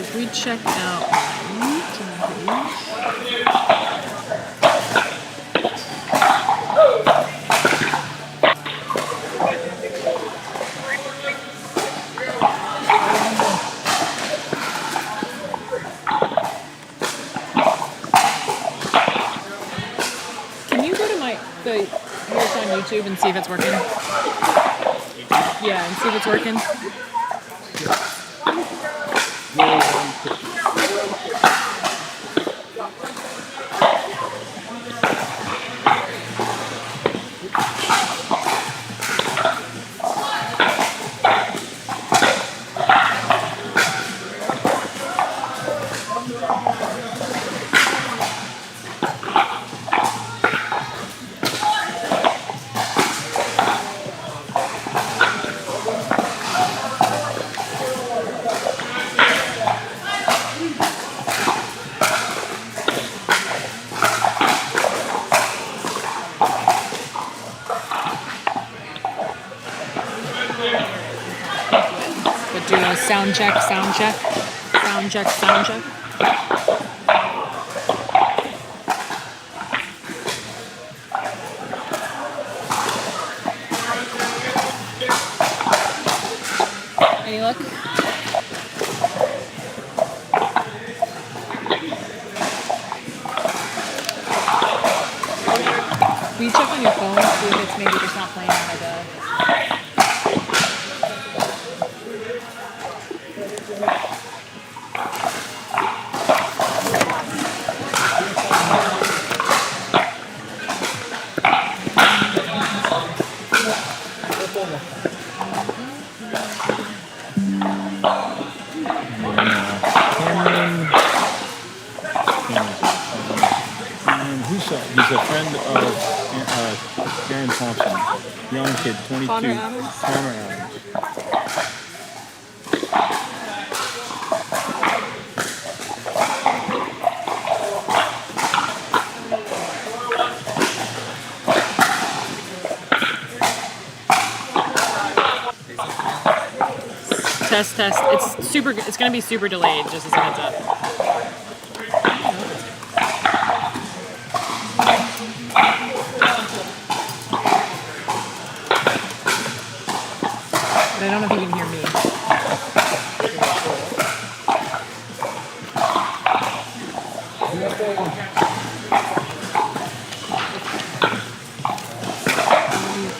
if we check out my YouTube page, can you go to the yours on YouTube and see if it's working? Yeah, and see if it's working. But do a sound check, sound check, sound check, sound check. Any luck? Will you check on your phone, see if it's maybe just not playing on the... He's a friend of Karen Thompson, young kid, 22. Connor Adams? Connor Adams. Test, test. It's super. It's gonna be super delayed. Just as a heads up. But I don't know if you can hear me.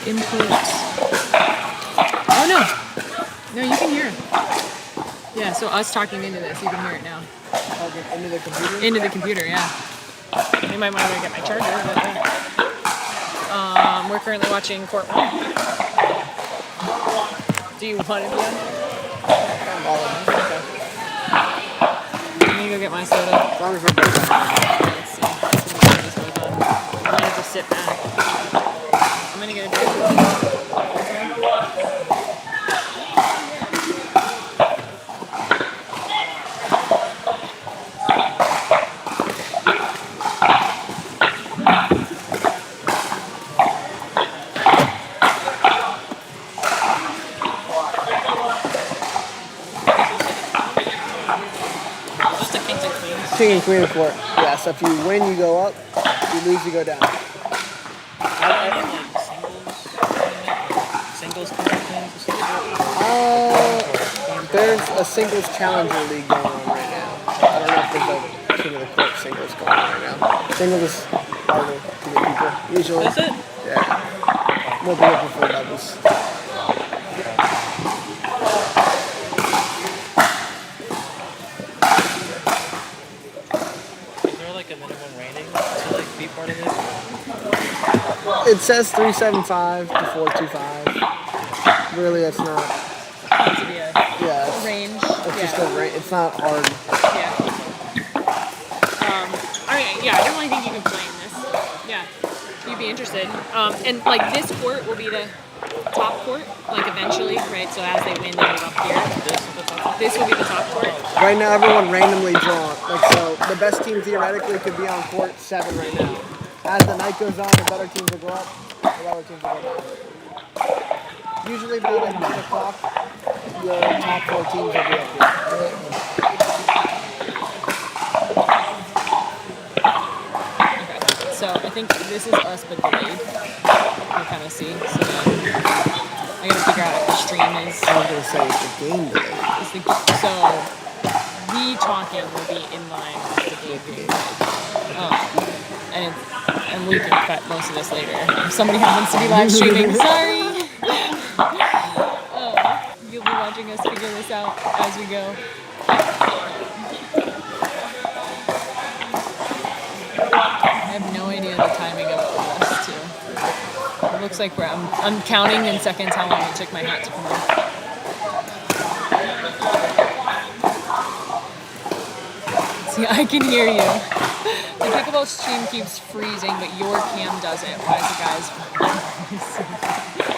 Input. Oh no! No, you can hear it. Yeah, so us talking into this, you can hear it now. Into the computer? Into the computer, yeah. You might want to go get my charger, but we're currently watching Court 1. Do you want to be on? Okay. Let me go get my soda. As long as we're both Let's see. Let's get this both on. I'm gonna just sit back. I'm gonna get a drink. King and Queen of Court. Yeah, so if you win, you go up. If you lose, you go down. Singles There's a singles challenger league going on right now. I don't know if there's a King of the Court singles going on right now. Singles is harder to get people, usually. Is it? Yeah. More people prefer doubles. It says 375 to 425. Really, that's not. Yeah, it's range. It's just a range. It's not hard. Yeah. I mean, yeah, I don't really think you can play in this. Yeah, you'd be interested. And like this court will be the top court, like eventually, right? So as they win, they move up here. This will be the top court. Right now, everyone randomly drawn. Like so, the best team theoretically could be on court 7 right now. As the night goes on, the better teams will go up, the lower teams will go down. Usually by like 9 o'clock, your top 4 teams will be up here. think this is us but delayed. We'll kind of see. So then I gotta figure out if the stream is. I was gonna say it's the game delay. So we talking will be in line with the game being played. And we can cut most of this later. If somebody happens to be live streaming, sorry. You'll be watching us figure this out as we go. I have no idea the timing of all this too. It looks like I'm counting in seconds how long it took my hat to come on. See, I can hear you. The pickleball stream keeps freezing, but your cam doesn't. Why is the guys?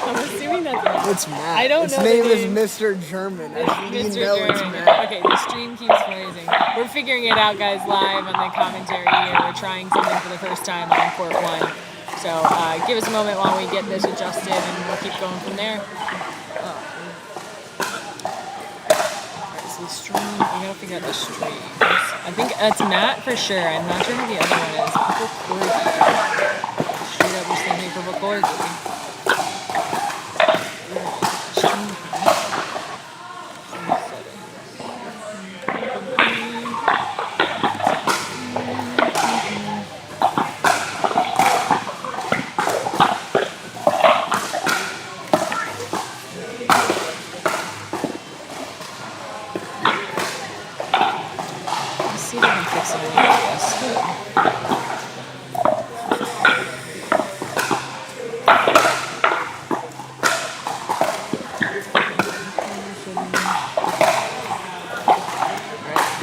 I'm assuming that's Matt. It's Matt. I don't His know. name the is name. Mr. German. It's It's German. Matt. Okay, the stream keeps freezing. We're figuring it out, guys, live on the commentary here. We're trying something for the first time on Court 1. So give us a moment while we get this adjusted, and we'll keep going from there. So the stream, we gotta figure out the streams. I think that's Matt for sure. I'm not sure who the other one is. Purple Corgi. Straight up just thinking Purple Corgi. See if I can fix it in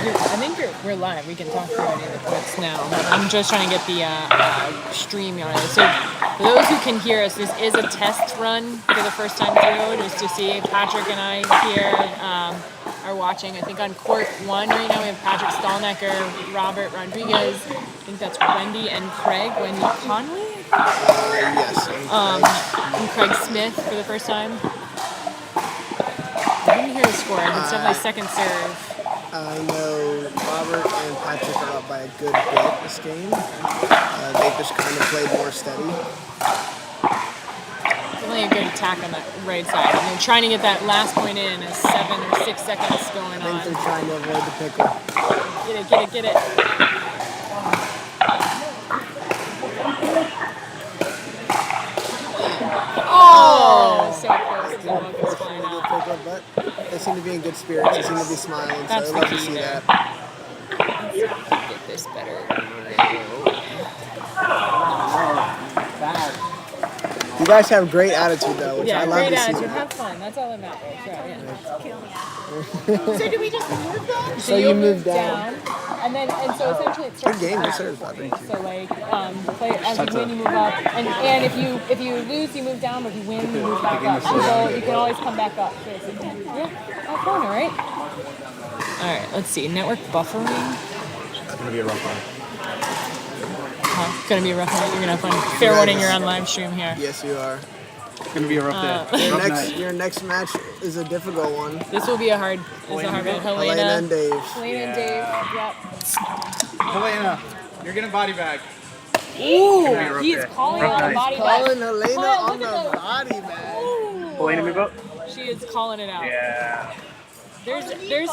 I think we're live. We can talk through any of the clips now. I'm just trying to get the stream on it. So for those who can hear us, this is a test run for the first time through, just to see if Patrick and I here are watching. I think on Court 1 right now we have Patrick Stallnecker, Robert Rodriguez. I think that's Wendy and Craig. Wendy Conley? Yes. And Craig Smith for the first time. I didn't hear the score. It's definitely second serve. I know Robert and Patrick are up by a good bit this game. They just kind of played more steady. Definitely a good attack on that right side. And they're trying to get that last point in as 7 or 6 seconds going I think on. they're trying to avoid the pickle. Get it. Oh! So close. The ball goes flying out. Pickle, but they seem to be in good spirits. They seem to be smiling, That's so the I love to key see there. that. Get this better. You guys have great attitude, though, which I love great to see. attitude. Have fun. That's all that matters. Right, So do we just move them? So you you'll move down. and so essentially it starts. Good game, with good that. serve, Patrick. So like play as you win, you move up, and if you lose, you move down, but if you win, you move back up. So you can always come back up. Basically. Yeah, have fun, all right. All right, let's see. Network buffering. It's gonna be a rough one. It's gonna be a rough night. You're gonna have fun. Fair warning, you're on live stream here. Yes, you are. It's gonna be a rough day. Rough night. Your next match is a difficult one. This will be a hard. It's a hard one. Helena and Dave. Helena and Dave. Yep. Helena, you're getting body bag. Ooh, he's calling on the body Calling bag. Helena Well, on look the at body bag. Helena, move up. She is calling it out. Yeah. There's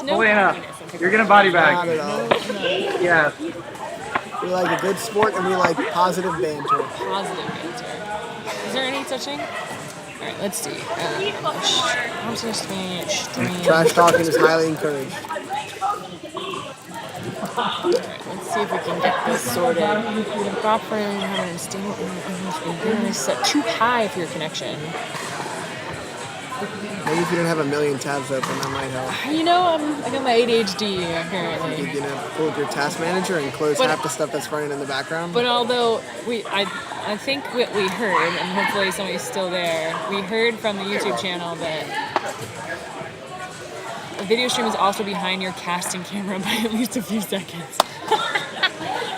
no Helena, cockiness in you're getting body Not bag. at all. Yeah. We like a good sport and we like positive banter. positive banter. Is there any touching? All right, let's see. How's this being extreme? Trash talking is highly encouraged. All right, let's see if we can get this sorted. Buffering, having a stable, set too high for your connection. Maybe if you didn't have a million tabs open, that might help. You know, I got my ADHD apparently. You're gonna pull up your task manager and close But- half the stuff that's running in the background. But although I think what we heard, and hopefully somebody's still there, we heard from the YouTube channel that the video stream is also behind your casting camera by at least a few seconds.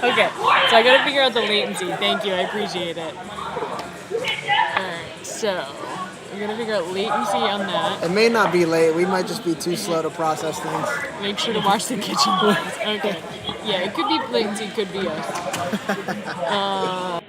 Okay, so I gotta figure out the latency. Thank you, I appreciate it. Alright, so we're gonna figure out latency on that. It may not be late. We might just be too slow to process things. Make sure to wash the kitchen plates. Okay. Yeah, it could be latency, it could be us.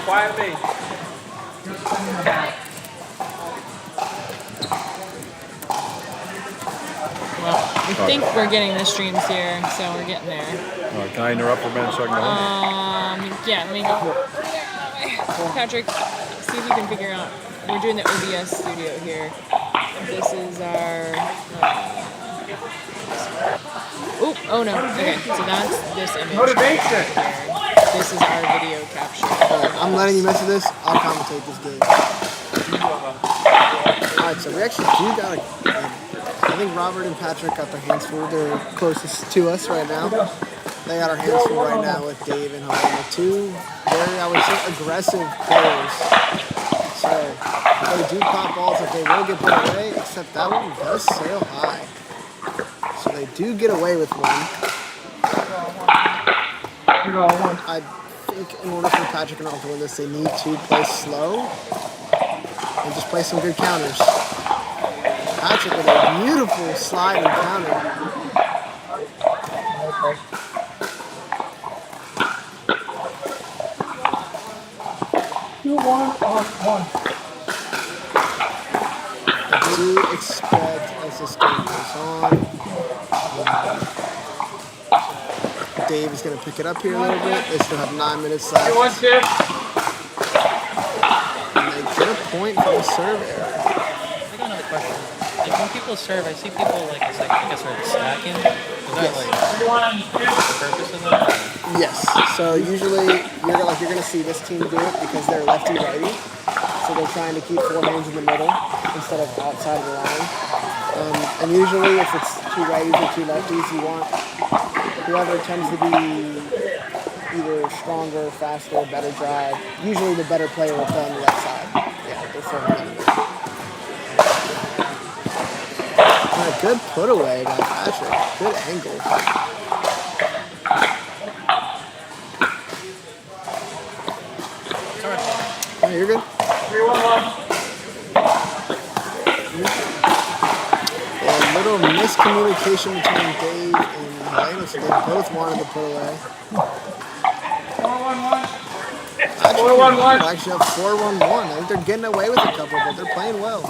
Quiet me. Well, we think we're getting the streams here, so we're getting there. Can I interrupt for a minute so I can go home? Yeah, let me go over there that way. Patrick, see if you can figure out. We're doing the OBS studio here. This is our. Oh no. Okay, so that's this image. Motivation. This is our video capture. I'm letting you mess with this. I'll commentate this game. Alright, so we actually do got a. I think Robert and Patrick got their hands full. They're closest to us right now. They got our hands full right now with Dave and Hogan. The two very, I would say, aggressive players. So they do pop balls if they will get put away, except that one does sail high. So they do get away with one. I think in order for Patrick and I to win this, they need to play slow and just play some good counters. Patrick with a beautiful slide and counter. I do expect as this game goes on, Dave is going to pick it up here a little bit. They still have 9 minutes left. And they get a point for the serve error. I got another question. Like when people serve, I see people like it's like I guess they're stacking. Is that like the purpose of that? Yes. So usually you're gonna see this team do it because they're lefty righty. So they're trying to keep four hands in the middle instead of outside of the line. And usually if it's two righties or two lefties, you want whoever tends to be either stronger, faster, better drive. Usually the better player will play on the left side. Yeah, they're throwing it. Good put away by Patrick. Good angle. Oh, you're good. 3-1-1. A little miscommunication between Dave and Helena, so they both wanted to put away. 4-1-1. Actually up 4-1-1. I think they're getting away with a couple, but they're playing well.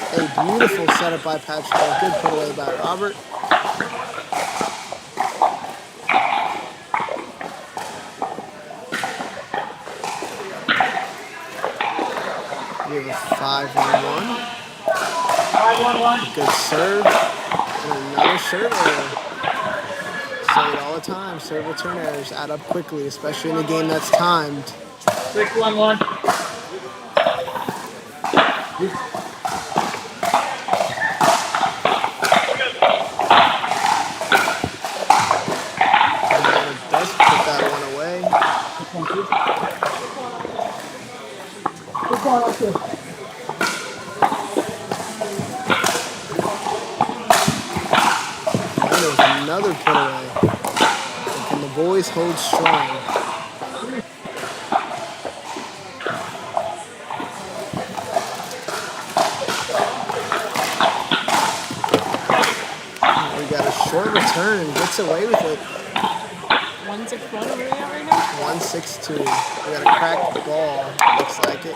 A beautiful setup by Patrick. A good put away by Robert. We have a 5-1-1. 5-1-1. Good serve. And another serve error. Say it all the time. Serve return errors add up quickly, especially in a game that's timed. 6-1-1. Does put that one away. And there's another put away. And the boys hold strong. We got a short return and gets away with it. 161, where are we at right now? 1-6-2. We got a cracked ball. Looks like it.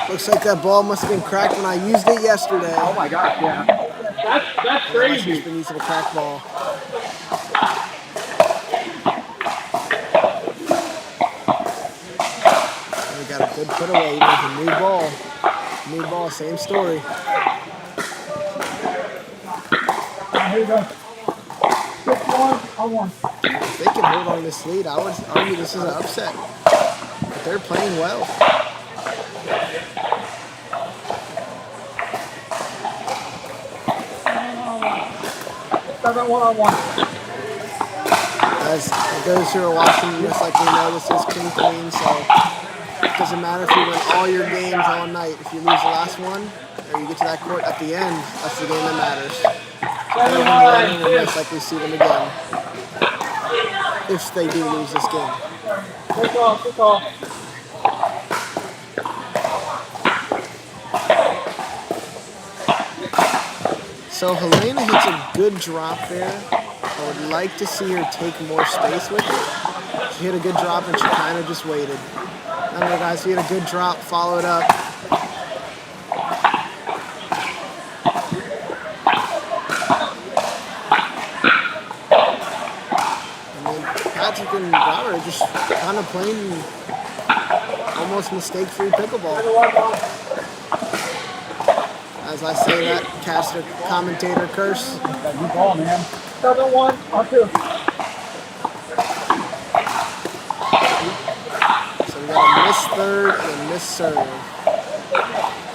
Looks like that ball must have been cracked when I used it yesterday. Oh my gosh, yeah. That's I must have crazy. been using a cracked ball. And we got a good put away. Even with a new ball. New ball, same story. Here you go. 6-1-1. If they can hold on this lead, I would argue this is an upset. But they're playing well. As those who are watching most likely know, this is King Queen, so it doesn't matter if you win all your games all night. If you lose the last one, or you get to that court at the end, that's the game that matters. We'll most likely see them again if they do lose this game. Good call. So Helena hits a good drop there. I would like to see her take more space with it. She hit a good drop and she kind of just waited. Remember guys, she hit a good drop, follow it up. And then Patrick and Robert are just kind of playing almost mistake-free pickleball. As I say that, caster commentator curse. You ball, man. 7-1 on 2. So we got a missed third and a missed serve.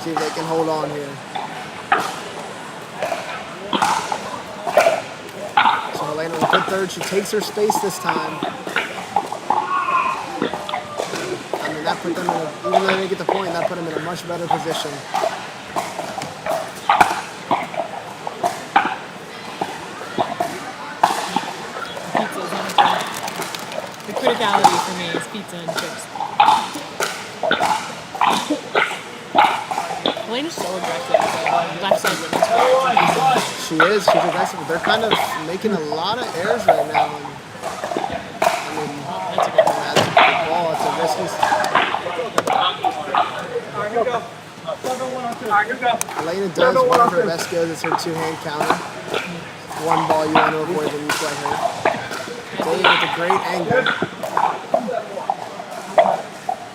See if they can hold on here. So Helena with a good third. She takes her space this time. I mean, that put them in a, even though they didn't get the point, that put them in a much better position. Pizza's on top. The criticality for me is pizza and chips. Elena's so aggressive. Left side women's court. She is. She's aggressive. They're kind of making a lot of errors right now. And, I mean, That's a good one. that's a good ball. It's a risky. Elena does one of her best goes. It's her two-hand counter. One ball you want to avoid when you play her. Ellie with a great angle.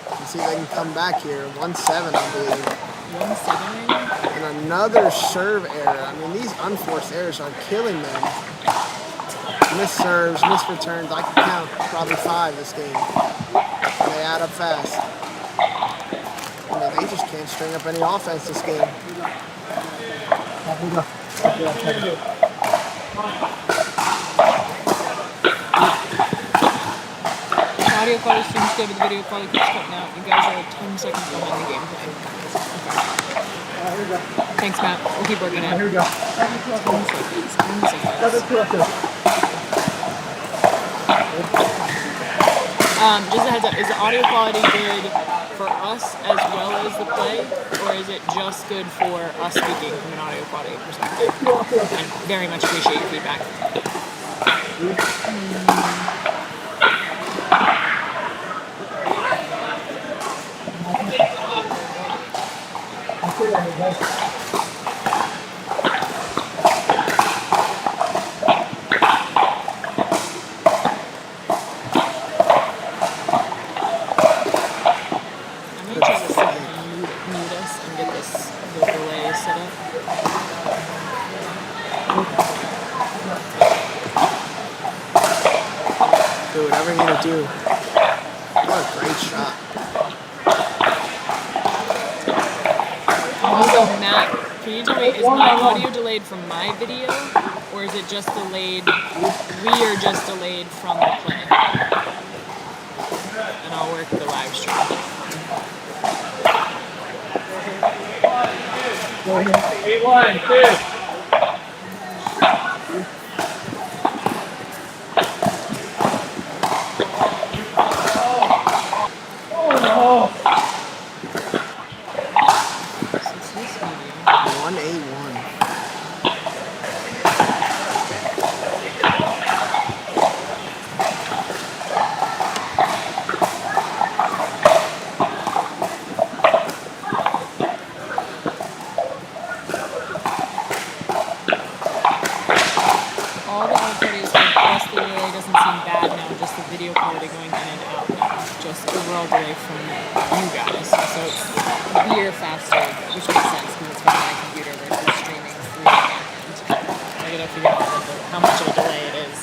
Let's see if they can come back here. 1-7, I believe. 1-7 right now? And another serve error. I mean, these unforced errors are killing them. Missed serves, missed returns. I can count probably 5 this game. And they add up fast. I mean, they just can't string up any offense this game. Audio quality seems good, but the video quality keeps cutting out. You guys are 10 seconds behind the gameplay. Okay. Thanks, Matt. We'll keep working it. Here we go. 10 seconds. 10 seconds. Just a heads up, is the audio quality good for us as well as the play, or is it just good for us speaking from an audio quality perspective? I very much appreciate your feedback. I might try to set mute us and get the delay set up. Do whatever you need to do. What a great shot. Also, Matt, can you tell me, is my audio delayed from my video, or is it just delayed, we are just delayed from the play? And I'll work the live stream. 8-1, 2. Since this video, 1-8-1. all the other parties for plus the delay doesn't seem bad now, just the video quality going in and out now. Just overall delay from you guys. So we're faster, which makes sense because it's from my computer versus streaming through the back end. I gotta figure out how much of a delay it is.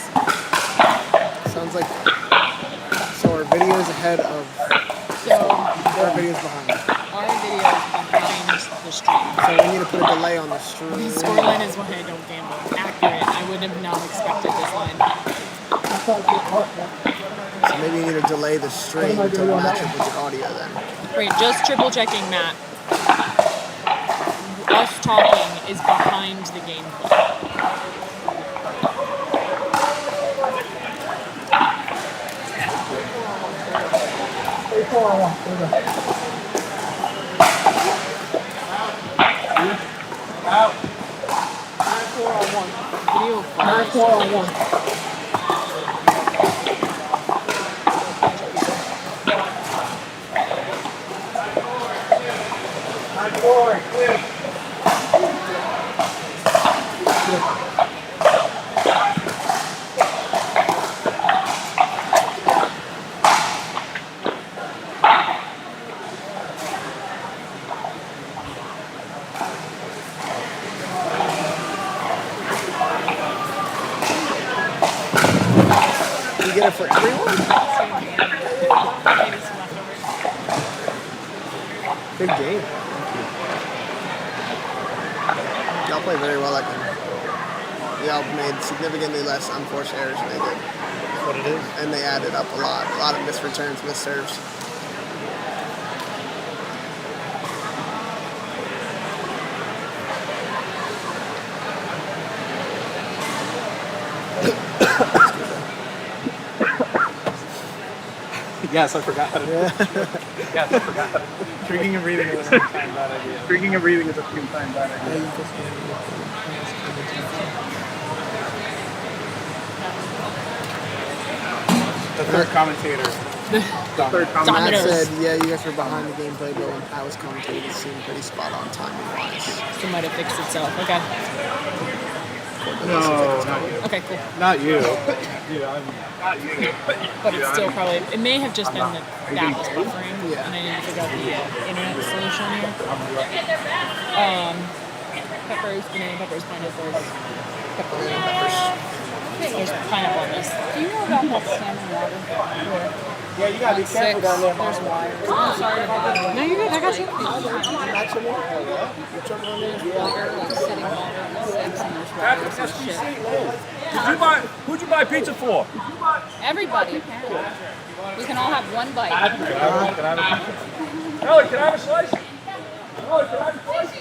Sounds like. So our video's ahead of. So Our video's behind. our video is behind the stream. So we need to put a delay on the stream. The scoreline is why I don't gamble. Accurate. I would have not expected this line. So maybe you need to delay the stream to match up with the audio then. Wait, just triple checking, Matt. Us talking is behind the gameplay. Not 4-on-1. Not 4, 2. You get it for everyone? Good game. Y'all played very well that game. Y'all made significantly less unforced errors than they did. That's what it is. And they added up a lot of missed returns, missed serves. Yes, I forgot. Yes, I forgot. Drinking and breathing is a few times bad idea. Drinking and breathing is a few times bad idea. The third commentator. Matt said, yeah, you guys were behind the gameplay, but when I was commentating, it seemed pretty spot on timing-wise. So it might have fixed itself. Okay. No, not you. Okay, cool. Not you. But it's still probably, it may have just been that that was buffering. Yeah. And I need to figure out the internet solution here. Peppers, banana peppers, pineapples. There's pineapple on this. Do you know about that salmon water? Yeah, you gotta be careful down there, There's Mom. wires. I'm sorry about that. No, you're good. I got you. Sitting water, six, and there's wires and shit. Who'd you buy pizza for? Everybody, apparently. We can all have one bite. Elly, can I have a slice? Elly, can I have a slice?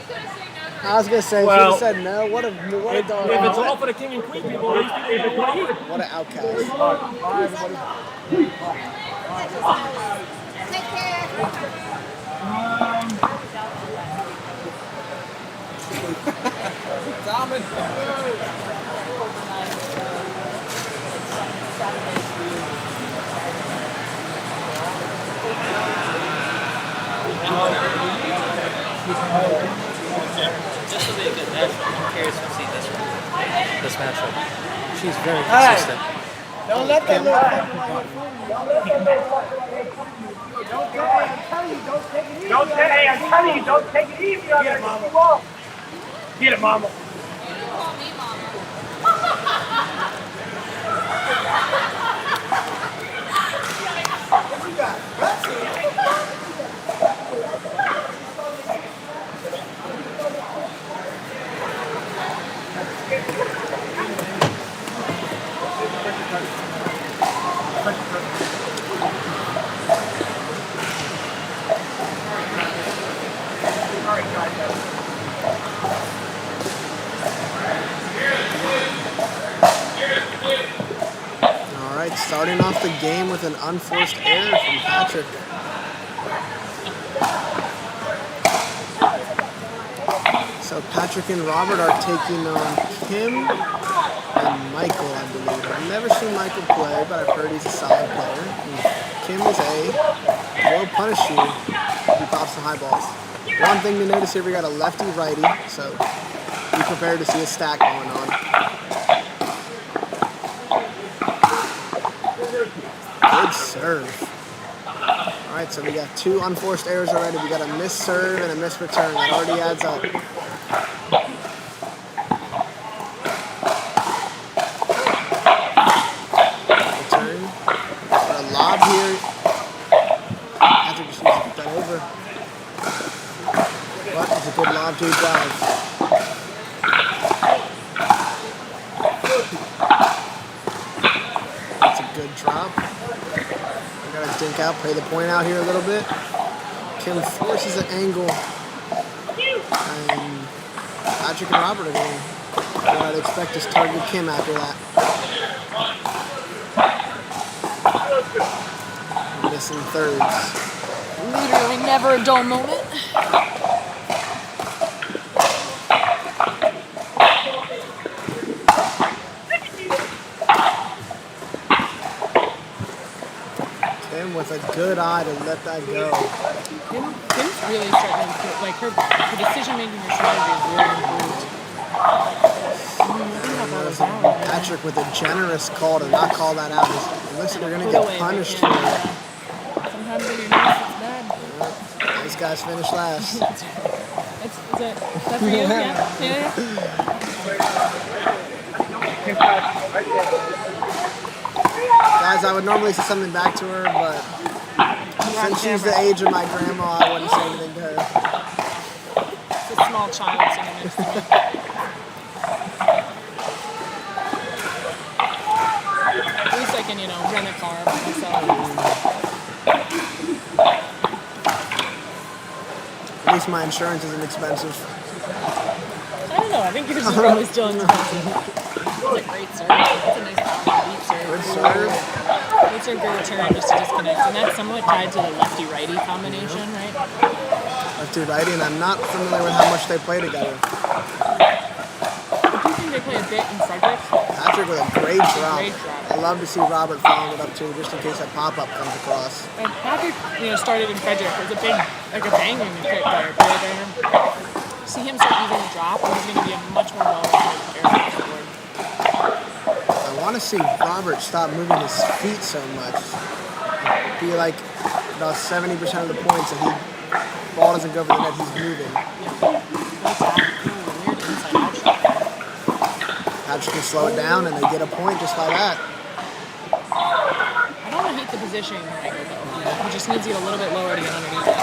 I was gonna say, Well, if you said no, what a dog. If it's all for the king and queen people, these people don't want to eat. What an outcast. Take care. This will be a good matchup. I'm curious to see this matchup. She's very consistent. Don't let them know. Hey, I'm telling you, don't take it easy on her. Mama. Get it, Mama. Call me mama. All right, starting off the game with an unforced error from Patrick. So Patrick and Robert are taking on Kim and Michael, I believe. I've never seen Michael play, but I've heard he's a solid player. And Kim is will punish you if he pops the high balls. One thing to notice here, we got a lefty-righty, so be prepared to see a stack going on. Good serve. All right, so we got two unforced errors already. We got a missed serve and a missed return. That already adds up. Return. Got a lob here. Patrick just needs to get that over. But it's a good lob to his drive. That's a good drop. We gotta dink out, play the point out here a little bit. Kim forces an angle. And Patrick and Robert are going. What I'd expect is target Kim after that. Missing thirds. Literally never a dull moment. with a good eye to let that go. Kim's really starting to improve. Like her decision making, her strategy is really improved. Patrick with a generous call to not call that out. It looks like they're going to get punished for it. Sometimes when you're nice, it's bad. These guys finished last. Is that for you? Yeah. Guys, I would normally say something back to her, but since she's the age of my grandma, I wouldn't say anything to her. It's a small child sitting next to me. At least I can, rent a car by myself. At least my insurance isn't expensive. I don't know. I think yours is probably still expensive. It's a great serve. It's a nice power deep serve. Good serve. Good serve, good return, just to disconnect. And that's somewhat tied to the lefty-righty combination, right? Lefty-righty, and I'm not familiar with how much they play together. I do think they play a bit in Frederick. Patrick with a great drop. Great drop. I love to see Robert following it up too, just in case that pop-up comes across. And Patrick, started in Frederick. It was a big, like a banging kick there. See him start using the drop, and he's going to be a much more well-rounded player forward. I want to see Robert stop moving his feet so much. Be like about 70% of the points that ball doesn't go over the net, he's moving. Nice out. Weird inside out shot. Patrick can slow it down, and they get a point just like that. I don't hate the positioning right here, though. He just needs to get a little bit lower to get underneath it.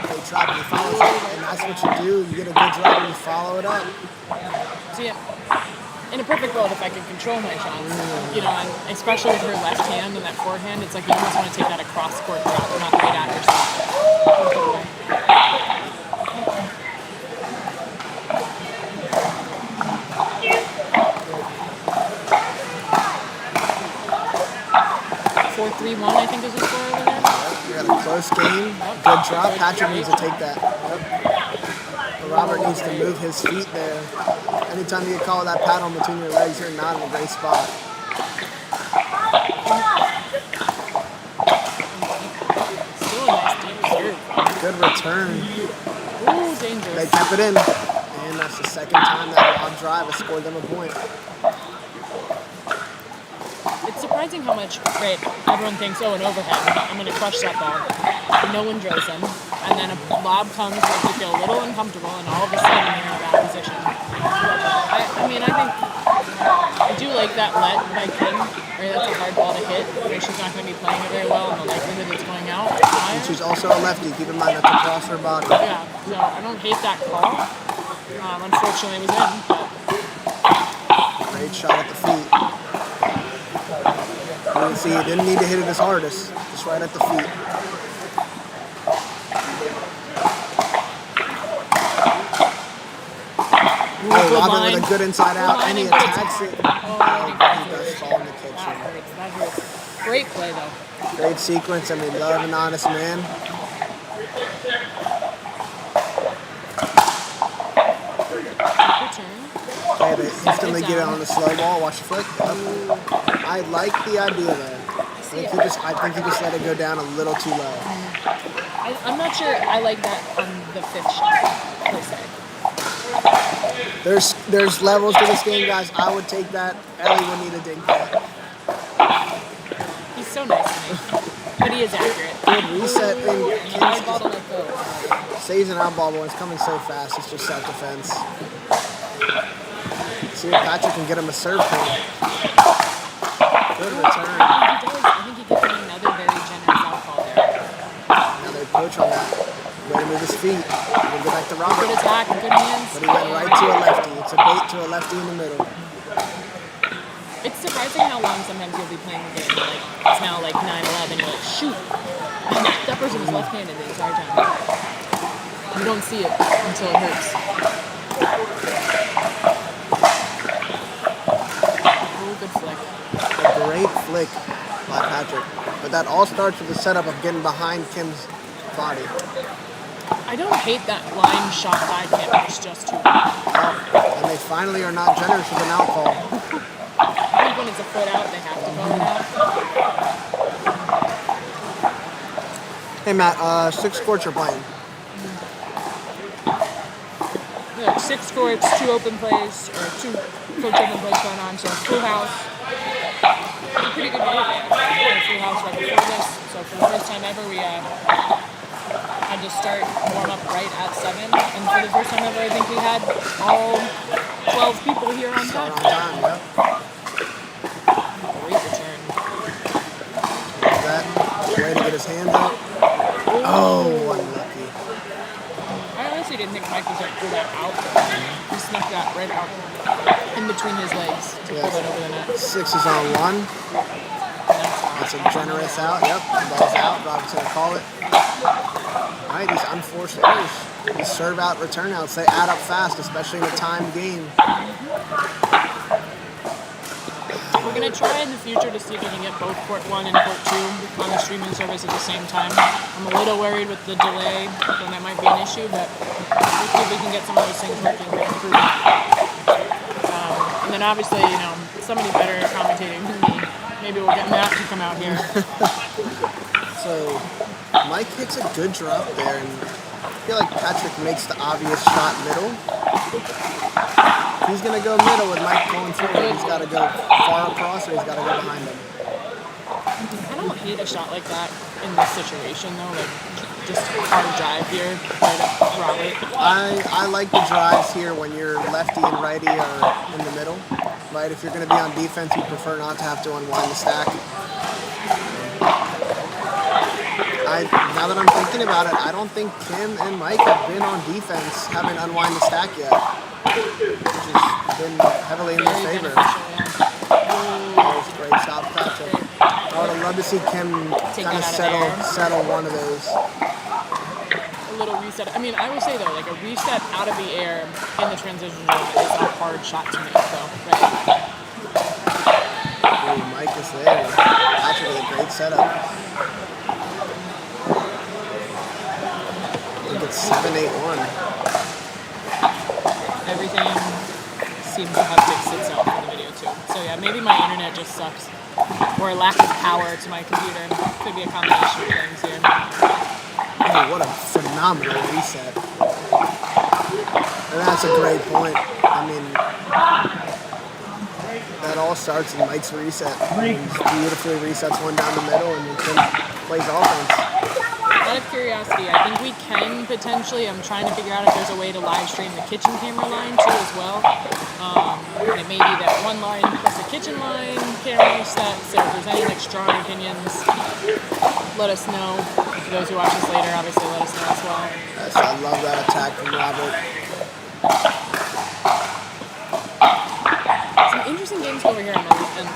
Great drop, and he follows it, and that's what you do. You get a good drop, and you follow it up. So yeah, in a perfect world, if I could control my shots, and especially with her left hand and that forehand, it's like you almost want to take that across court drop, not right at yourself. 4-3-1, I think is the score over there. We got a close game. Good drop. Patrick needs to take that. But Robert needs to move his feet there. Anytime you get caught with that paddle between your legs, you're not in a great spot. Still a nice deep serve. Good return. Ooh, dangerous. They kept it in. And that's the second time that lob drive has scored them a point. It's surprising how much, everyone thinks, an overhead, I'm going to crush that ball. No one drills them. And then a lob comes where you feel a little uncomfortable, and all of a sudden you're in a bad position. I do like that let by Kim, where that's a hard ball to hit, where she's not going to be playing it very well, and the likelihood it's going out is higher. And she's also a lefty. Keep in mind that's across her body. Yeah, so I don't hate that call. Unfortunately, it was in, but Great shot at the feet. You can see he didn't need to hit it his hardest, just right at the feet. Robert with a good inside out, and he attacks it. He does fall in the kitchen. that hurts. Great play, though. Great sequence, and we love an honest man. Return. Okay, they instantly get it on the slow ball. Watch the flick. Yep. I like the idea there. I think he just let it go down a little too low. I'm not sure I like that on the fifth shot, per se. There's levels to this game, guys. I would take that. Elly would need a dink that. He's so nice to me. But he is accurate. Good reset. Hard ball to let go. Saves an out ball, but it's coming so fast. It's just self-defense. See if Patrick can get him a serve point. Good return. I think he gives him another very generous out ball there. Now they poach on that. Way to move his feet. We'll go back to Robert. Good attack, good hands. But he went right to a lefty. It's a bait to a lefty in the middle. It's surprising how long sometimes you'll be playing the game. Like, it's now like 9-11. You're like, shoot. And that person was left-handed the entire time. You don't see it until it hurts. Oh, good flick. A great flick by Patrick. But that all starts with the setup of getting behind Kim's body. I I don't hate that line shot by Kim. It's just too hard. And they finally are not generous with an out call. I think when it's a foot out, they have to call it out. Hey Matt, 6 courts you're playing. Yeah, 6 courts, 2 open plays, or 2 coach open plays going on, so full house. Pretty good day. We had a full house right before this, so for the first time ever, we had to start warm up right at 7, and for the first time ever, I think we had all 12 people here on Start time. on time, yeah. Great return. That way to get his hands up. Oh, unlucky. I honestly didn't think Mike was going to pull that out. He snuck that right out in between his legs to pull that over the net. 6 is on 1. That's a generous out. Yep, the ball's out. Robert's going to call it. All right, these unforced errors, these serve out, return outs, they add up fast, especially in a timed game. We're going to try in the future to see if we can get both Court 1 and Court 2 on the streaming service at the same time. I'm a little worried with the delay, then that might be an issue, but we'll see if we can get some of those things working for improvement. And then obviously, somebody better commentating than me. Maybe we'll get Matt to come out here. So Mike hits a good drop there, and I feel like Patrick makes the obvious shot middle. He's going to go middle with Mike going forward. He's got to go far across, or he's got to go behind him. I don't hate a shot like that in this situation, though. Like, just hard drive here, right up Robert. I like the drives here when you're lefty and righty are in the middle. Right? If you're going to be on defense, you prefer not to have to unwind the stack. Now that I'm thinking about it, I don't think Kim and Mike have been on defense, haven't unwind the stack yet, which has been heavily in their favor. That was a great stop, Patrick. I would have loved to see Kim kind of settle one of those. A little reset. I mean, I would say though, like a reset out of the air in the transition zone is a hard shot to make, though, right? Ooh, Mike is there. Patrick with a great setup. It's 7-8-1. Everything seems to have fixed itself in the video too. So yeah, maybe my internet just sucks, or a lack of power to my computer. Could be a combination of things here. Oh, what a phenomenal reset! And that's a great point. I mean, that all starts in Mike's reset. He beautifully resets one down the middle, and then plays offense. Out of curiosity, I think we can potentially, I'm trying to figure out if there's a way to live stream the kitchen camera line too as well. And it may be that one line plus a kitchen line camera set, so if there's any like strong opinions, let us know. For those who watch this later, obviously let us know as well. Yes, I love that attack from Robert. Some interesting games over here on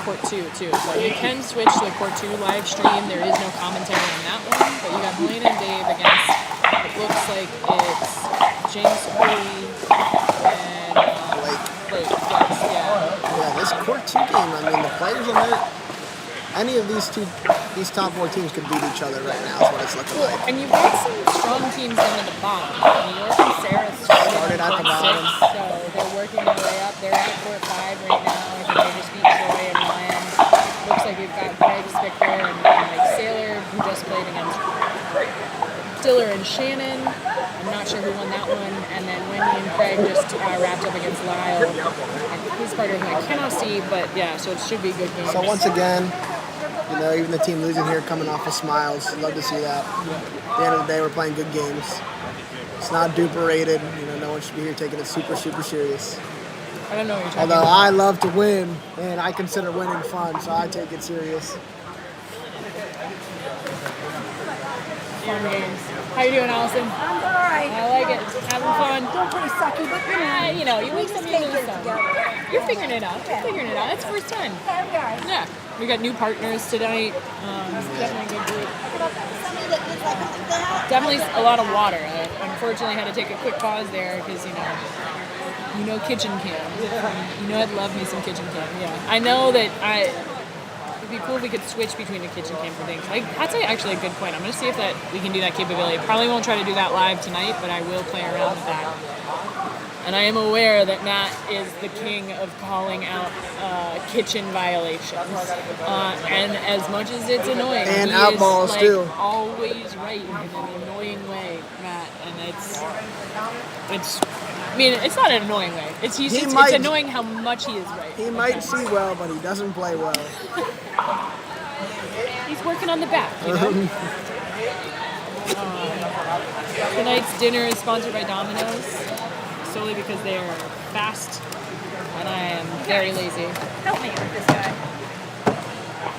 Court 2 too. So you can switch to the Court 2 live stream. There is no commentary on that one, but you got Helena and Dave against, it looks like it's James Lee and Blake. Yeah, this Court 2 game, I mean, the players in there, any of these top 4 teams could beat each other right now, is what it's looking like. And you've got some strong teams down at the bottom. New York and Sarah started at the on bottom. 6, so they're working their way up. They're at Court 5 right now. I think they just beat Troy and Ryan. Looks like we've got Greg Spicker and Mike Saylor, who just played against Diller and Shannon. I'm not sure who won that one. And then Wendy and Craig just wrapped up against Lyle. His partner who I cannot see, but yeah, so it should be good games. So once again, even the team losing here coming off of smiles. Love to see that. At the end of the day, we're playing good games. It's not duper rated. No one should be here taking it super, super serious. I don't know what you're talking Although about. I love to win, and I consider winning fun, so I take it serious. Fun games. How you doing, Allison? I'm alright. I like it. Having fun. Still pretty sucky, but You win some, you can't lose get it some. together. You're figuring it out. You're figuring it out. It's the first time. Yeah, we are. Yeah. We got new partners tonight. Definitely a good group. Somebody that looks like that. Definitely a lot of water. I unfortunately had to take a quick pause there because, kitchen cam. I'd love me some kitchen cam. Yeah. I know that It'd be cool if we could switch between the kitchen cam for things. Like, that's actually a good point. I'm going to see if that we can do that capability. Probably won't try to do that live tonight, but I will play around with that. And I am aware that Matt is the king of calling out kitchen violations. And as much as it's annoying, And he out is, balls, like, too. always right in an annoying way, Matt. And it's I mean, it's not an annoying way. It's annoying how much he is right. He might see well, but he doesn't play well. He's working on the back, you know? Tonight's dinner is sponsored by Domino's, solely because they are fast, and I am very lazy. Help me with this guy.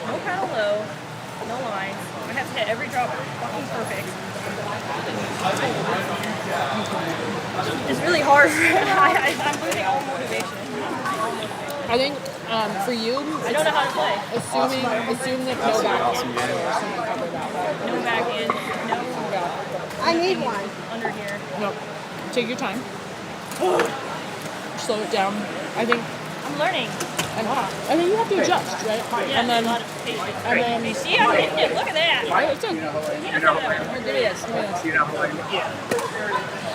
No paddle low, no lines. I have to hit every drop fucking perfect. It's really hard. I'm losing all motivation. I think for you, I don't know how to play. assume that no back end. No back end, no I need one. under here. No, take your time. Slow it down. I think I'm learning. I think you have to adjust, right? Yeah, And then a lot of patience. and then You see, I'm hitting it. Look at that. right, it's good. Give me this.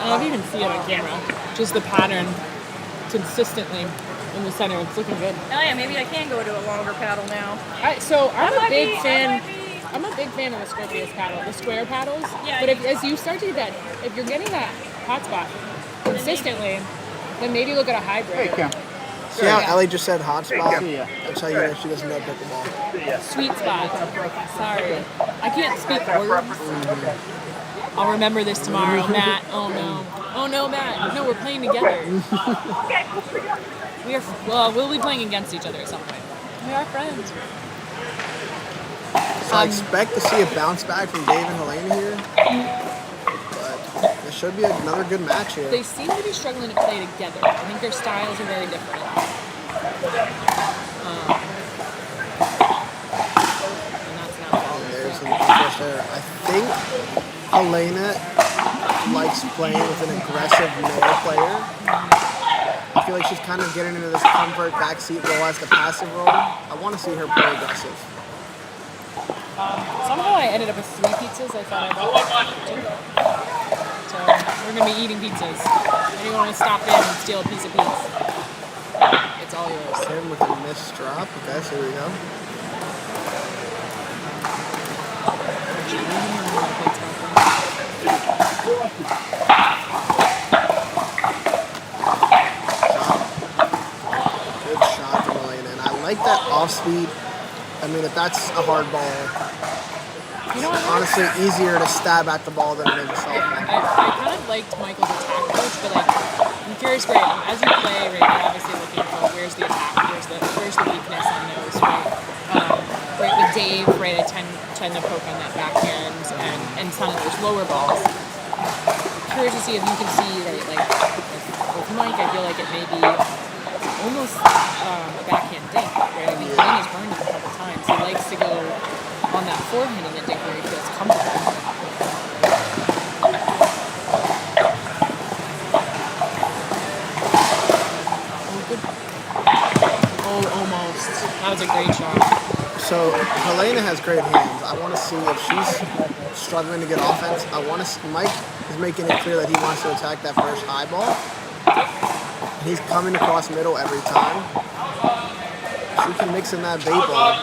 I don't even see it on camera. Just the pattern consistently in the center. It's looking good. Oh yeah, maybe I can go to a longer paddle now. I'm a big fan. I might be- I'm a big fan of the Scorpius paddle, the square paddles. Yeah, But as you start to get that, if you're getting that hot spot consistently, then maybe look at a hybrid. Hey, Kim. See how Elly just said hot spot? That's how you know she doesn't know pickleball. Sweet spot. Sorry, I can't speak words. I'll remember this tomorrow, Matt. Oh no, Matt. No, we're playing together. We'll be playing against each other at some point. We are friends. So I expect to see a bounce back from Dave and Helena here. But it should be another good match here. They seem to be struggling to play together. I think their styles are very different. And that's not bad. There's some push there. I think Helena likes playing with an aggressive middle player. I feel like she's kind of getting into this comfort backseat role as the passive role. I want to see her play aggressive. Somehow I ended up with 3 pizzas. I thought I bought 2. So we're going to be eating pizzas. Anyone want to stop in and steal a piece of pizza? It's all yours. Tim with a missed drop. Okay, so here we go. Good shot from Helena. And I like that off speed. I mean, if that's a hard ball, You know what? honestly easier to stab at the ball than it is to soft. I kind of liked Michael's attack approach, but like, I'm curious, right? As you play, right, you're obviously looking for where's the attack, where's the weakness on those, right? Right with Dave, right, I tend to poke on that backhand and some of those lower balls. Curious to see if you can see, right, like with Mike, I feel like it may be almost a backhand dink, right? I mean, Glenn has burned it a couple times. He likes to go on that forehand in the dink where he feels comfortable. Oh, almost. That was a great shot. So Helena has great hands. I want to see if she's struggling to get offense. Mike is making it clear that he wants to attack that first high ball. He's coming across middle every time. She can mix in that bait ball.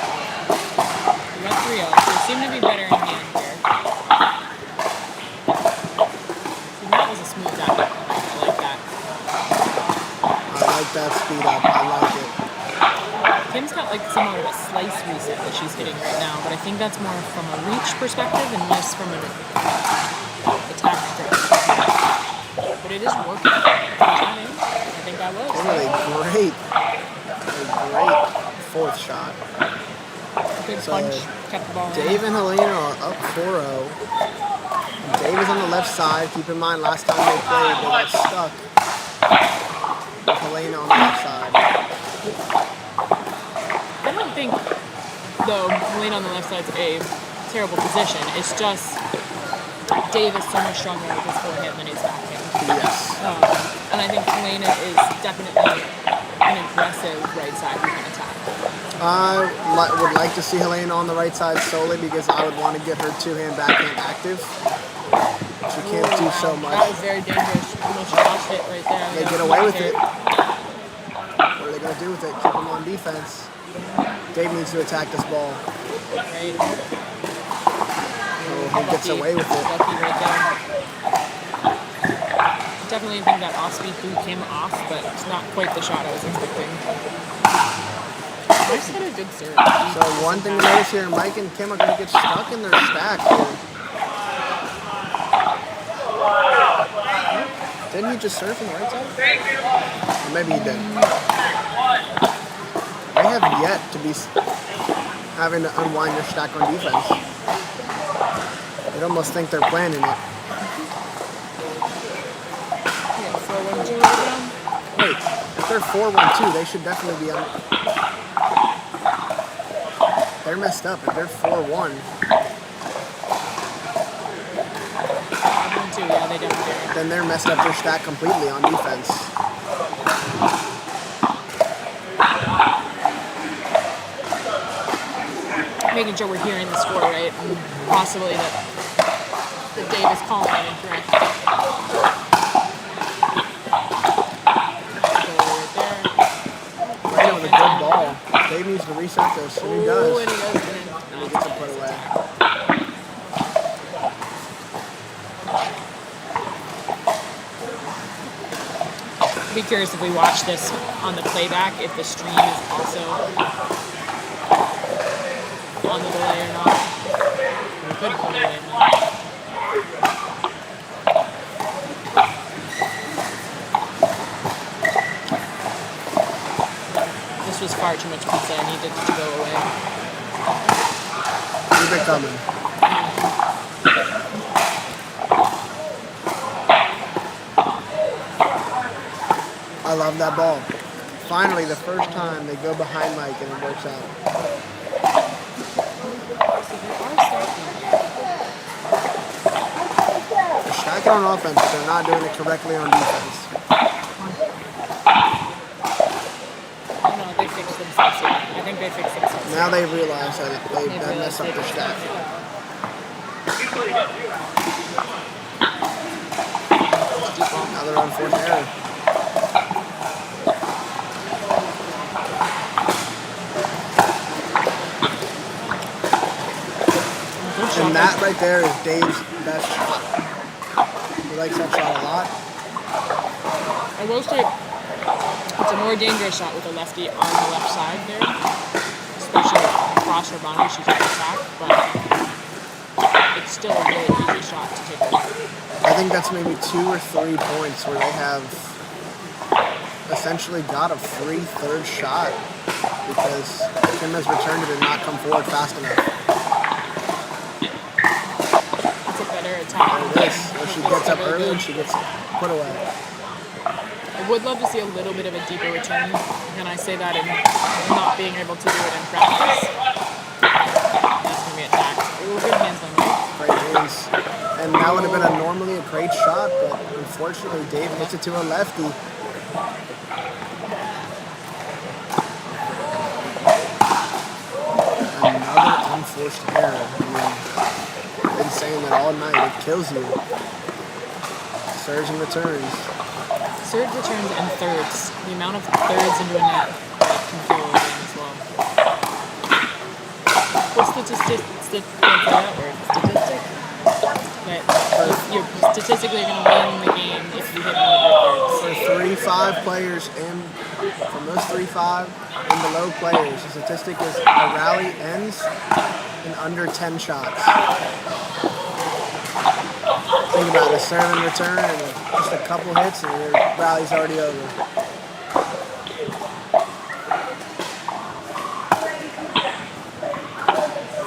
We got 3-0. They seem to be better in hand here. See, that was a smooth dive. I like that. I like that speed up. I like it. Kim's got like somewhat of a slice reset that she's hitting right now, but I think that's more from a reach perspective and less from an attack perspective. But it is working. I think that was. Really great fourth shot. Good So, punch. Kept the ball in. Dave and Helena are up 4-0. Dave is on the left side. Keep in mind, last time they played, they got stuck with Helena on the left side. I don't think, though, Helena on the left side's a terrible position. It's just Dave is so much stronger with his forehand than his backhand. Yes. And I think Helena is definitely an aggressive right side who can attack. I would like to see Helena on the right side solely because I would want to get her two-hand backhand active. She can't do so That much. was very dangerous. Almost lost it right there. They get away with it. What are they going to do with it? Keep them on defense. Dave needs to attack this ball. Right. Oh, he gets away with it. Lucky right there. Definitely think that off-speed threw came off, but it's not quite the shot I was expecting. Mike's got a good serve. So one thing to notice here, Mike and Kim are going to get stuck in their stack here. Didn't he just serve from the right side? Or maybe he did. They have yet to be having to unwind their stack on defense. You'd almost think they're planning it. Yeah, 4-1-2 right now. Wait, if they're 4-1-2, they should definitely be on. They're messed up. If they're 4-1, 5-1-2, yeah, they definitely are. then they're messed up their stack completely on defense. Making sure we're hearing the score right, and possibly that Dave is calling it incorrect. Right with a good ball. Dave needs to reset this, and he does. Ooh, and he goes in. And he gets it put away. Be curious if we watch this on the playback, if the stream is also on the delay or not. We could put it in. This was far too much pizza. I needed it to go away. Keep it coming. I love that ball. Finally, the first time they go behind Mike and it works out. They're stacking on offense, but they're not doing it correctly on defense. No, they fixed themselves here. I think they fixed themselves. Now they realize that they messed up their stack. Now they're on fourth error. And that right there is Dave's best shot. He likes that shot a lot. I will say it's a more dangerous shot with a lefty on the left side there, especially across her boundary. She can't attack, but it's still a really easy shot to take away. I think that's maybe 2 or 3 points where they have essentially got a free third shot because Kim has returned it and not come forward fast enough. It's a better attack. There it is. Where she gets up early and she gets put away. I would love to see a little bit of a deeper return, and I say that in not being able to do it in practice. That's going to be attacked. Ooh, good hands on right. Great hands. And that would have been normally a great shot, but unfortunately Dave hits it to a lefty. Another unforced error. I mean, I've been saying that all night. It kills you. Serves and returns. Serve returns and thirds. The amount of thirds into a net can kill a game as well. What's statistic? But you're statistically going to win the game if you hit one of your thirds. For 3-5 players and from those 3-5 and below players, the statistic is a rally ends in under 10 shots. Think about it, a serve and return and just a couple hits and your rally's already over.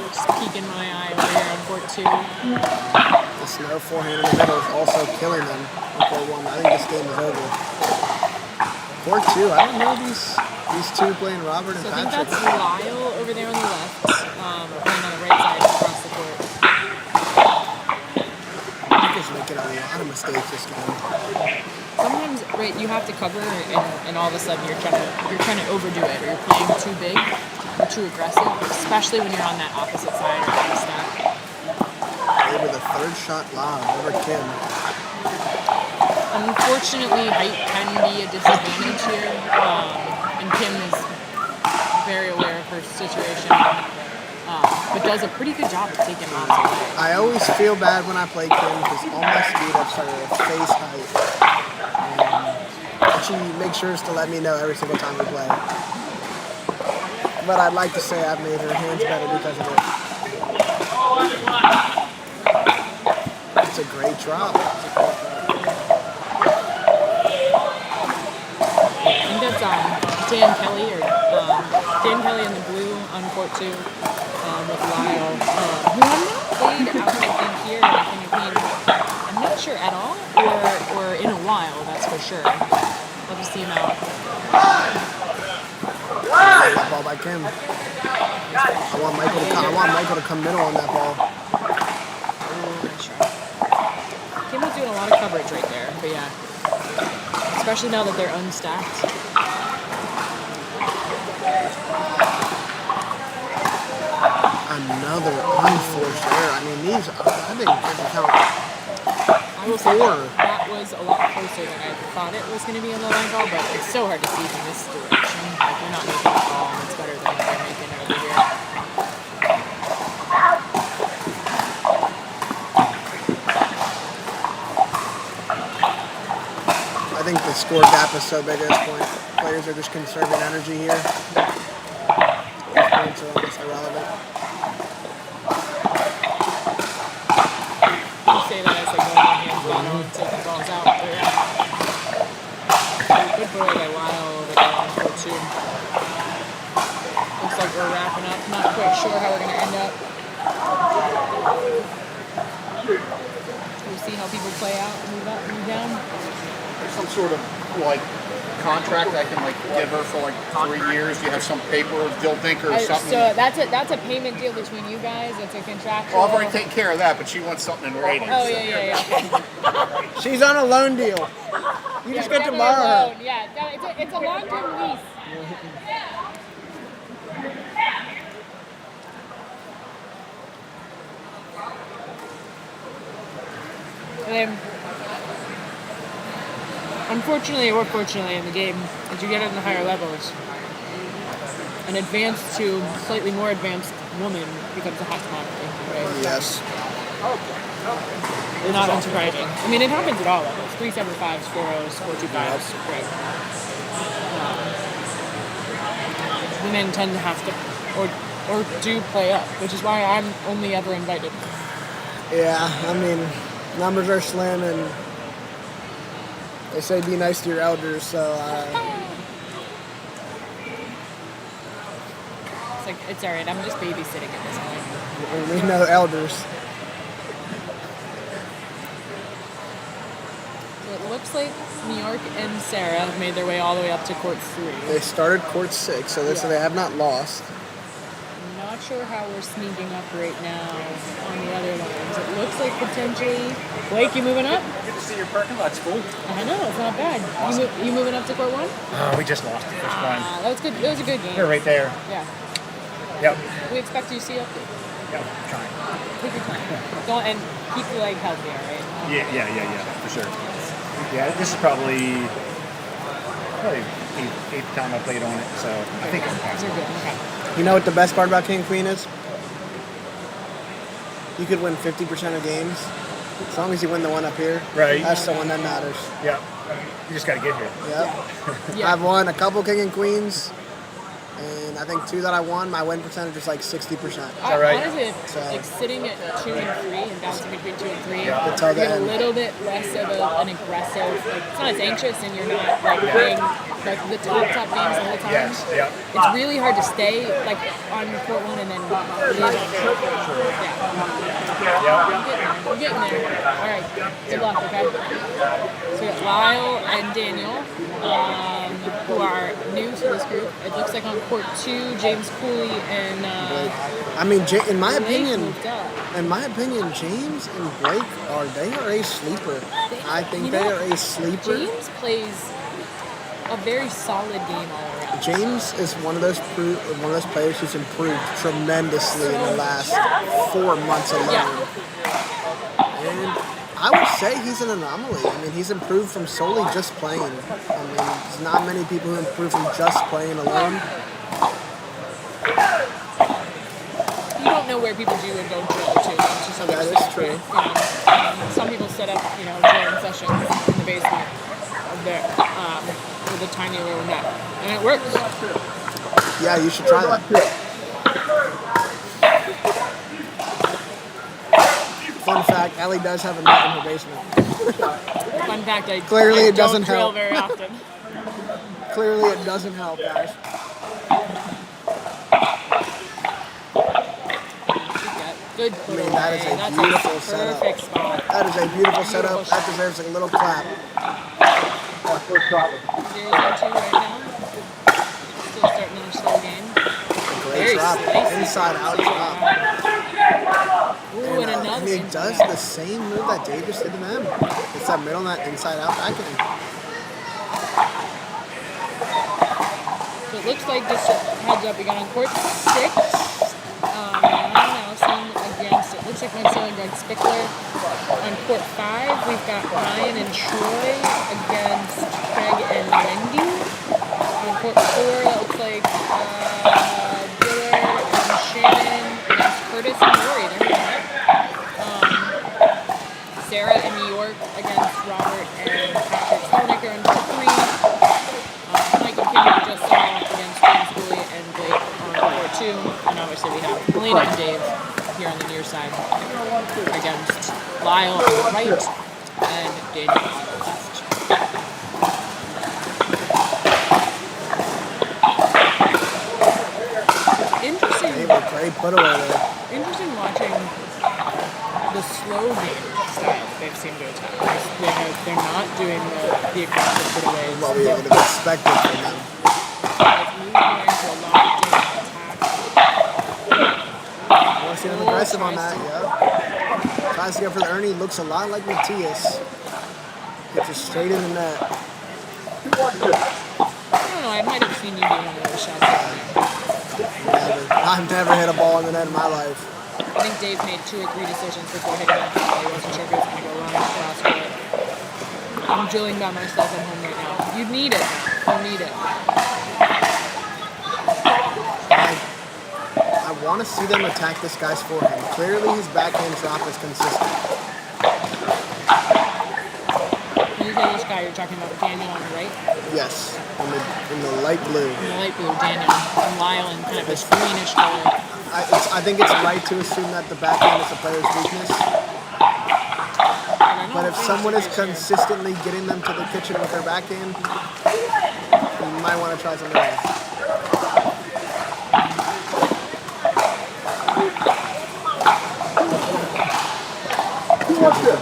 Just peeking my eye over here on court 2. The snow forehand in the middle is also killing them in court 1. I think this game is over. Court 2, I don't know these two playing Robert and So I think Patrick. that's Lyle over there on the left, playing on the right side across the court. stakes this game. Sometimes, right, you have to cover, and all of a sudden you're trying to overdo it, or you're playing too big or too aggressive, especially when you're on that opposite side or on the stack. Maybe the third shot lob over Kim. Unfortunately, height can be a disadvantage here, and Kim is very aware of her situation, but does a pretty good job of taking mobs away. I always feel bad when I play Kim because all my speed ups are face height. And she makes sure to let me know every single time we play. But I'd like to say I've made her hands better because of it. It's a great drop. I think that's Dan Kelly in the blue on court 2 with Lyle, who have not played out, I think, here in King of Queens. I'm not sure at all, or in a while, that's for sure. Love to see him out. That ball by Kim. I want Michael to come middle on that ball. Nice try. Kim was doing a lot of coverage right there, but yeah. Especially now that they're unstacked. Another unforced error. I mean, these, I think I can count I will say 4. that was a lot closer than I thought it was going to be in the line ball, but it's so hard to see from this direction. Like, you're not making a ball, and it's better than what they're making over here. I think the score gap is so big at this point. Players are just conserving energy here. These points are almost irrelevant. You say that as they go on hands down and take the balls out. But yeah. Good play by Lyle over there on court 2. Looks like we're wrapping up. Not quite sure how we're going to end up. We'll see how people play out, move up, move down. Some sort of like contract I can like give her for like 3 years? Do you have some paper deal thinker or something? So that's a payment deal between you guys. It's a contractual. Well, I've already taken care of that, but she wants something in writing. Oh yeah. She's on a loan deal. You just get to borrow her. Yeah, it's a long-term lease. And then, unfortunately or fortunately in the game, as you get in the higher levels, an advanced to slightly more advanced woman becomes a hot commodity, right? Yes. Not unsurprising. I mean, it happens at all levels. 375s, 4.0s, 4.25s, right? Women tend to have to, or do play up, which is why I'm only ever invited. Yeah, I mean, numbers are slim, and they say be nice to your elders, so It's like, it's alright, I'm just babysitting at this point. we know elders. So it looks like New York and Sarah have made their way all the way up to court 3. They started court 6, so they have not lost. I'm not sure how we're sneaking up right now on the other lines. It looks like potentially... Blake, you moving up? Good to see your parking lot's full. I know, it's not bad. You moving up to court 1? We just lost the first one. That was good. It was a good game. They're right there. Yeah. Yep. We expect you to see up there. Yep. Trying. Take your time. Don't, and keep your leg healthy, all right? Yeah, for sure. Yeah, this is probably eighth time I played on it, so I think I'm past You're it. good. Okay. You know what the best part about King Queen is? You could win 50% of games. As long as you win the one up here, Right. That's the one that matters. Yeah. You just got to get here. Yep. Yeah. I've won a couple King and Queens, and I think 2 that I won, my win percentage is like 60%. all right? Honestly, So- like sitting at 2 and 3 and bouncing between 2 and 3, Until you the get a end. little bit less of an aggressive, like, it's not as anxious and you're not like playing like the top games the whole time. Yes. Yeah. It's really hard to stay like on court 1 and then leave on court 4. Yeah. I'm getting there. All right. Good luck, okay? So we got Lyle and Daniel. who are new to this group. It looks like on court 2, James Cooley and I mean, in my Blake opinion, moved up. James and Blake are a sleeper. I think they are a sleeper. James plays a very solid game all around. James is one of those players who's improved tremendously in the last 4 months alone. Yeah. And I would say he's an anomaly. I mean, he's improved from solely just playing. I mean, there's not many people who improve from just playing alone. You don't know where people do and don't drill too. To some That extent, is true. Some people set up, drilling sessions in the basement of their with a tiny little net, and it works. Yeah, you should try that. Fun fact, Elly does have a net in her basement. Fun fact, Clearly I it doesn't don't drill help. very often. Clearly it doesn't help, guys. Good I put mean, away. that is a That's beautiful a setup. perfect spot. That is a beautiful setup. Beautiful That deserves a little clap. 0-2 right now. Still starting in a slow game. Great Very drop. slicey. Inside out drop. Ooh, and another And he into does that. the same move that Dave just did to them. It's that middle net inside out backhand. So it looks like just heads up, we got on court 6. Nelson against, it looks like Marcel and Greg Spickler. On court 5, we've got Ryan and Troy against Craig and Wendy. On court 4, that looks like Diller and Shannon against Curtis and Lori. There we go. Sarah and New York against Robert and Patrick Skolnicker on court 3. Michael Kim, we just saw against James Cooley and Blake on court 2. And obviously we have Elena and Dave here on the near side against Lyle on the right and Daniel on the left. Interesting. Great put away there. Interesting watching the slow game style that they've seemed to attack. They're not doing the aggressive putaways. What we would have expected from them. They've moved more into a locked in attack. I want to see them aggressive on that, yeah. Tries to go for the Ernie. Looks a lot like Matthias. Gets it straight in the net. I don't know, I might have seen you do one of those shots down there. I've never hit a ball in the net in my life. I think Dave made 2 or 3 decisions before hitting that ball. He wasn't sure if he was going to go line or cross court. I'm drilling by myself at home right now. You need it. You need it. I want to see them attack this guy's forehand. Clearly his backhand drop is consistent. When you say this guy, you're talking about Daniel on the right? Yes, in the light blue. In the light blue, Daniel. And Lyle in kind of this greenish color. I think it's right to assume that the backhand is the player's weakness. But if someone is consistently getting them to the kitchen with their backhand, you might want to try something else.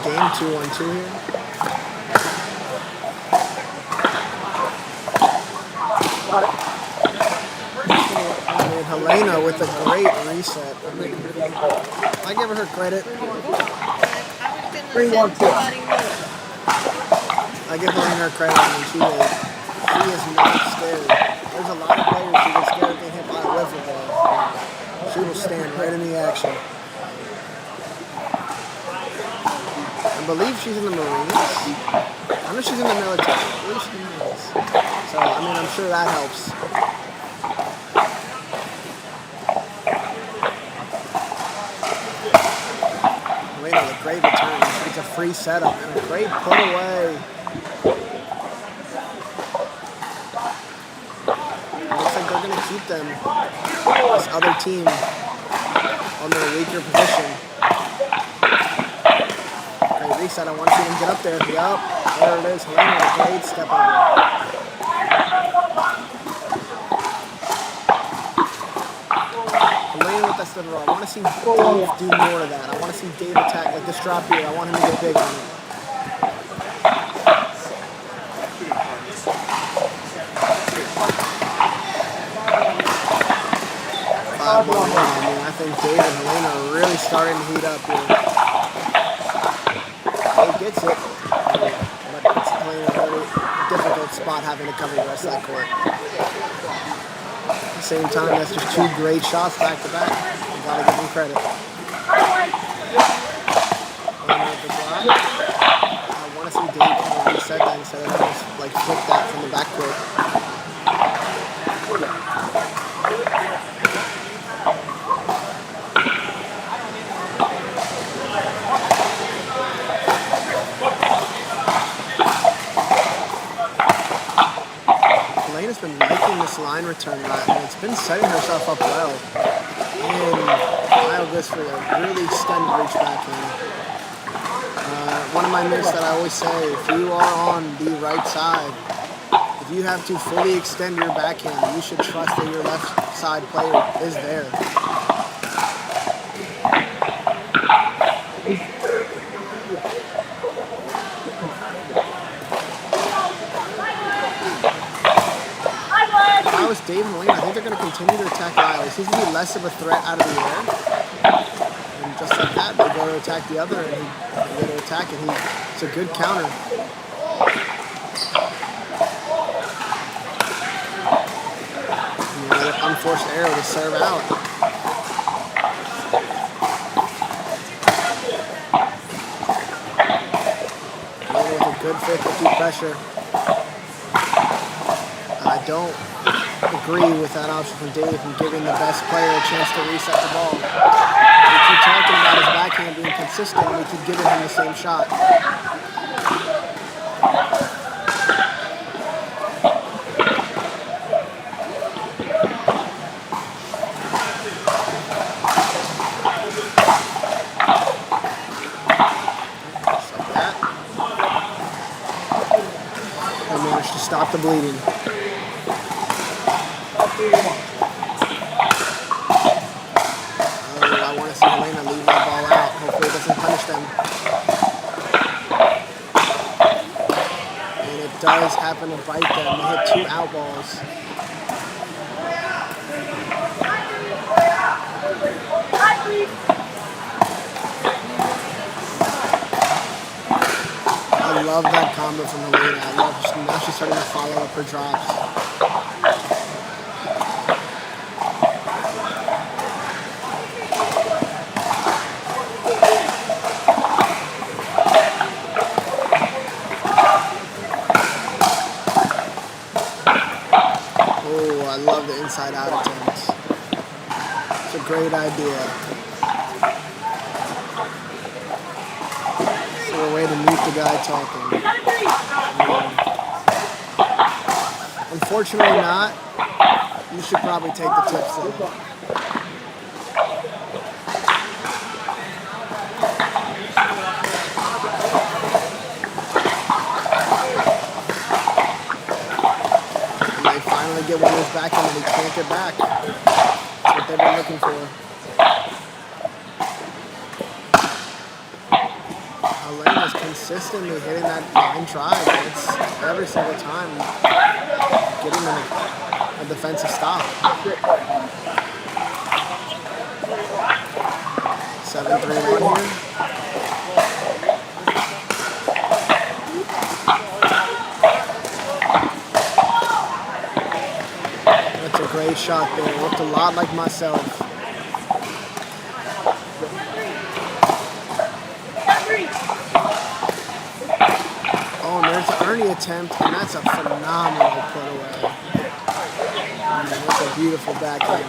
Game 2-1-2 here. I mean, Helena with a great reset. I give her credit. I give Helena her credit. I mean, she is not scared. There's a lot of players who get scared if they hit by a wiffle ball. She will stand right in the action. I believe she's in the Marines. I know she's in the military. I believe she's in the Marines. So, I mean, I'm sure that helps. Helena with a great return. She gets a free setup and a great put away. Looks like they're going to keep them, this other team, on their weaker position. Great reset. I want to see them get up there. Yup. There it is. Helena with a great step over. Helena with that step over. I want to see Dave do more of that. I want to see Dave attack like this drop here. I want him to get big on it. that one win. I mean, I think Dave and Helena are really starting to heat up here. Dave gets it, but it's Helena in a very difficult spot having to cover the rest of that court. At the same time, that's just two great shots back to back. You gotta give them credit. I want to see Dave kind of reset that instead of just like flip that from the backcourt. Elena's been liking this line return, and it's been setting herself up well. And Kyle goes for a really extended reach backhand. One of my myths that I always say, if you are on the right side, if you have to fully extend your backhand, you should trust that your left side player is there. If I was Dave and Elena, I think they're going to continue to attack Lyle. He seems to be less of a threat out of the air. And just like that, they go to attack the other, and they go to attack, and it's a good counter. Another unforced arrow to serve out. Elena with a good 50 pressure. I don't agree with that option from Dave and giving the best player a chance to reset the ball. We keep talking about his backhand being consistent, and we keep giving him the same shot. Just like that. And managed to stop the bleeding. I want to see Helena leave that ball out. Hopefully it doesn't punish them. And it does happen to bite them. They hit 2 out balls. I love that combo from Helena. Now she's starting to follow up her drops. I love the inside out attempts. It's a great idea. It's a way to meet the guy talking. Unfortunately not. You should probably take the tips though. Get one of those back in and he can't get back. That's what they've been looking for. Elena's consistently hitting that line drive. It's every single time getting them a defensive stop. 7-3 run here. Great shot there. Looked a lot like myself. Oh, and there's the Ernie attempt, and that's a phenomenal put away. That's a beautiful backhand.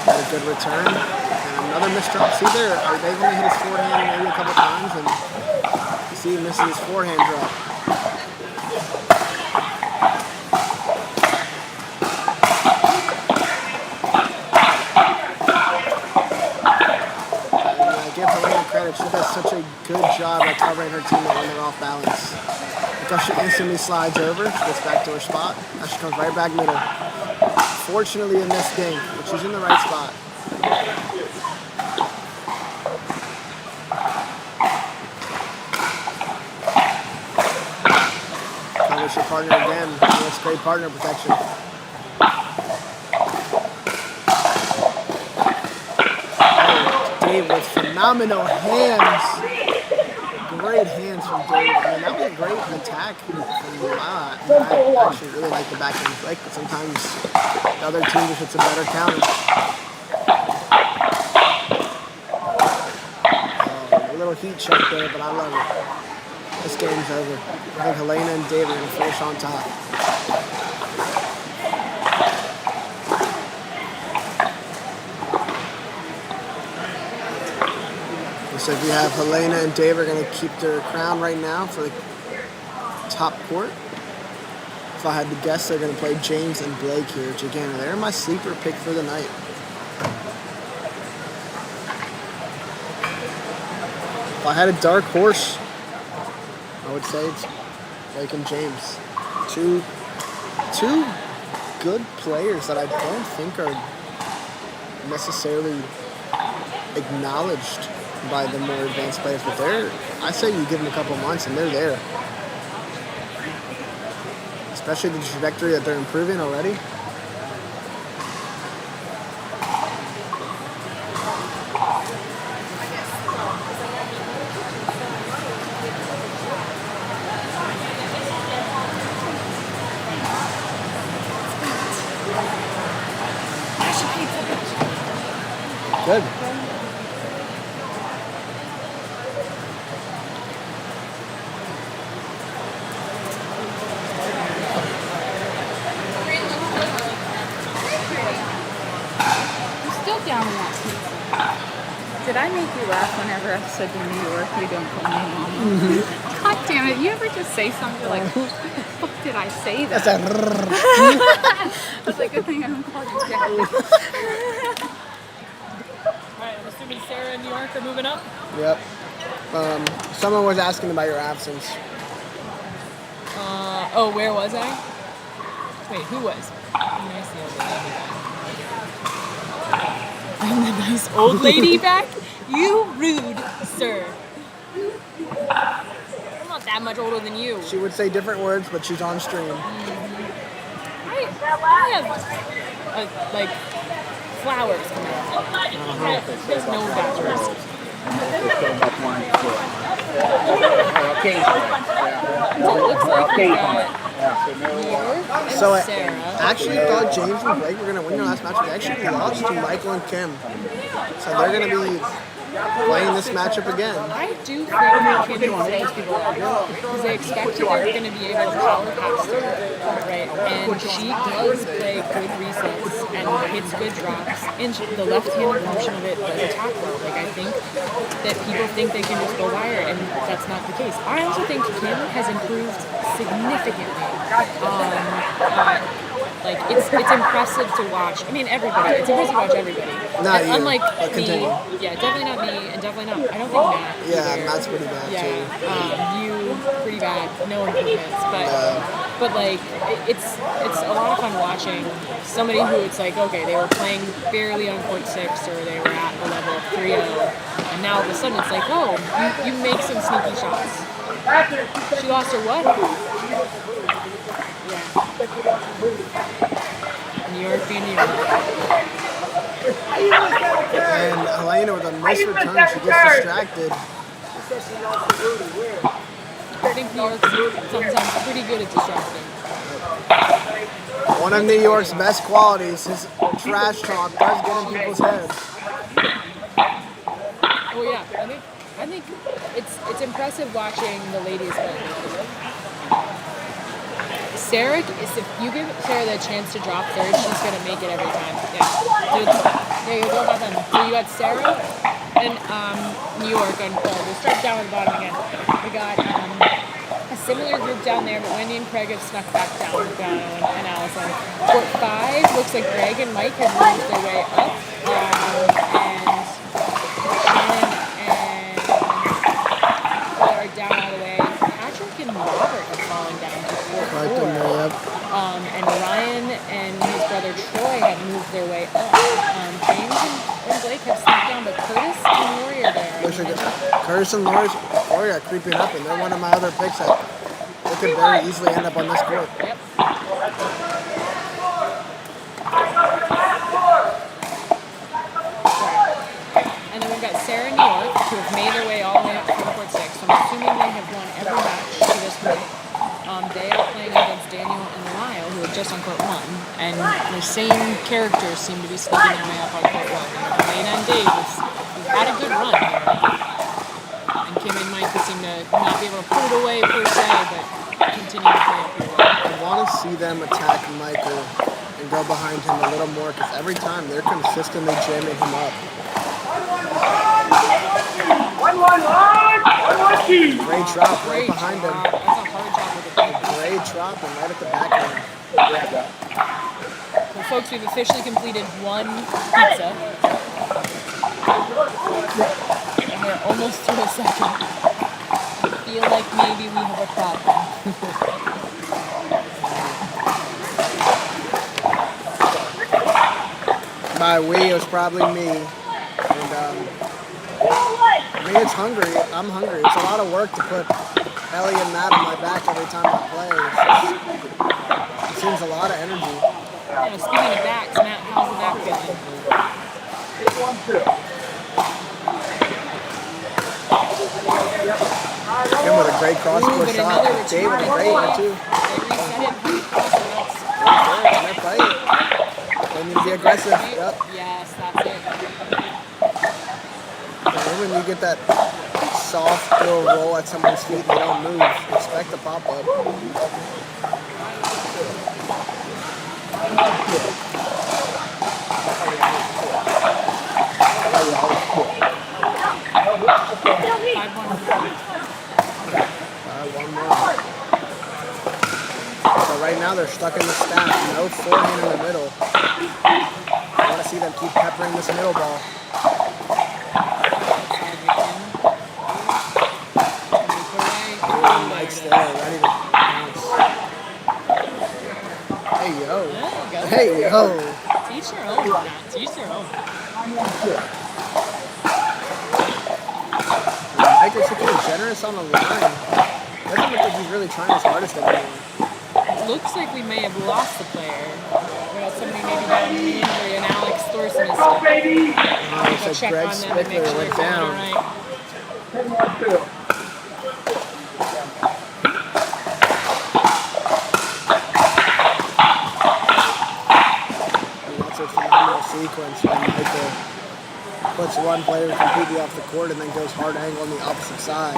Got a good return. And another missed drop. See there, they've only hit his forehand maybe a couple times, and see, he misses his forehand drop. And I give Helena credit. She does such a good job at covering her teammate when they're off balance. Look how she instantly slides over. She gets back to her spot. Now she comes right back middle. Fortunately, a missed dink, but she's in the right spot. force your partner again. That's great partner protection. Oh, Dave with phenomenal hands. Great hands from Dave. I mean, that was a great attack from Lala. I actually really like the backhand flick, but sometimes the other team just hits a better counter. A little heat check there, but I love it. This game's over. I think Helena and Dave are going to finish on top. So if you have Helena and Dave are going to keep their crown right now for the top court. If I had to guess, they're going to play James and Blake here, which again, they're my sleeper pick for the night. If I had a dark horse, I would say it's Blake and James. Two good players that I don't think are necessarily acknowledged by the more advanced players, but I say you give them a couple months and they're there. Especially the trajectory that they're improving already. Good. Did I make you laugh whenever I said to New York, you don't call me mama? God damn it, you ever just say something like, what the fuck did I say that? That's like, good thing I don't call you Daddy. Alright, I'm assuming Sarah and New York are moving up? Yep. Someone was asking about your absence. Oh, where was I? Wait, who was? I'm the nice old lady back? You rude, sir. I'm not that much older than you. She would say different words, but she's on stream. I have, like, flowers coming out. There's no bachelors. So it looks like we got New York and So I Sarah. actually thought James and Blake were going to win your last match. They actually lost to Michael and Kim. So they're going to be playing this matchup again. I do think that Kim throws people out because they expect they're going to be able to power past her, right? And she does play good resets and hits good drops. And the left-handed portion of it does attack well. Like, I think that people think they can just go wire, and that's not the case. I also think Kim has improved significantly. Like, it's impressive to watch. I mean, everybody. It's impressive to watch everybody. Not you, unlike but me, continue. yeah, definitely not me, and definitely not. I don't think Matt. Yeah, either. Matt's pretty bad too. Yeah, you pretty bad. No improvements, but like it's a lot of fun watching somebody who it's like, okay, they were playing barely on court 6 or they were at the level of 3-0, and now all of a sudden it's like, oh, you make some sneaky shots. She lost her what? Yeah. New York being New York. And Helena with a nice return, she gets distracted. I think New York's sometimes pretty good at distracting. One of New York's best qualities, his trash talk does get in people's heads. Oh yeah, I think it's impressive watching the ladies play. Sarah, if you give Sarah the chance to drop third, she's gonna make it every time. Yeah. There you go, about them. So you got Sarah and New York on third. We'll start down at the bottom again. We got a similar group down there, but Wendy and Craig have snuck back down and Allison. Court 5 looks like Greg and Mike have moved their way up. And Shannon and Paula are down all the way. Patrick and Robert are falling down to Court 4. Right down there, yep. And Ryan and his brother Troy have moved their way up. James and Blake have snuck down, but Curtis and Lori are there. Curtis and Lori are creeping up, and they're one of my other picks. They're could very easily end up on this court. Yep. And then we've got Sarah and New York, who have made their way all the way up to court 6. So I'm assuming they have won every match to this point. They are playing against Daniel and Lyle, who are just on court 1. And the same characters seem to be sneaking their way up on court 1. Elena and Dave have had a good run here. And Kim and Mike seem to not be able to put it away per se, but continue to play up pretty well. I want to see them attack Michael and go behind him a little more because every time they're consistently jamming him up. 1-1-1! 1-1-2! Great drop right behind him. That's a hard job with the ball. Great drop and right at the back end. Well, folks, we've officially completed 1 pizza. And we're almost through a second. I feel like maybe we have a problem. By we, it was probably me. And I mean, it's hungry. I'm hungry. It's a lot of work to put Elly and Matt on my back every time I play. It seems a lot of energy. Yeah, speaking of backs, Matt, how's the back feeling? Him with a great cross-court but shot. another Dave with a return great one, point. too. They reset it. They're fighting. They need to be aggressive. Yep. Yes, that's it. And when you get that soft little roll at someone's feet and they don't move, expect a pop-up. One more. So right now they're stuck in the stack. No forehand in the middle. I want to see them keep peppering this middle ball. Mike's there, ready to bounce. Hey yo. Hey yo. Teach your own, Matt. Teach your own. Mike is looking generous on the line. Doesn't look like he's really trying his hardest anymore. It looks like we may have lost the player. Well, somebody maybe got an injury, and Alex Thorson is Go, baby! So check Greg on them and make Spickler sure went they're down. all right. And that's a phenomenal sequence when Michael puts one player completely off the court and then goes hard angle on the opposite side.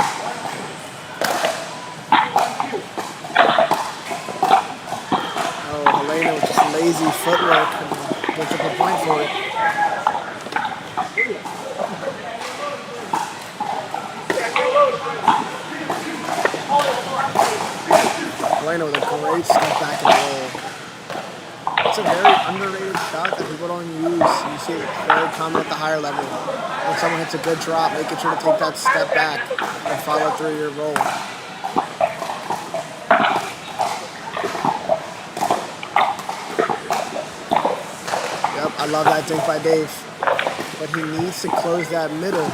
Oh, Helena with just lazy footwork and gets up a point for it. Helena with a great step back and roll. It's a very underrated shot that people don't use. You see it very common at the higher level. When someone hits a good drop, making sure to take that step back and follow through your roll. Yep, I love that dink by Dave. But he needs to close that middle.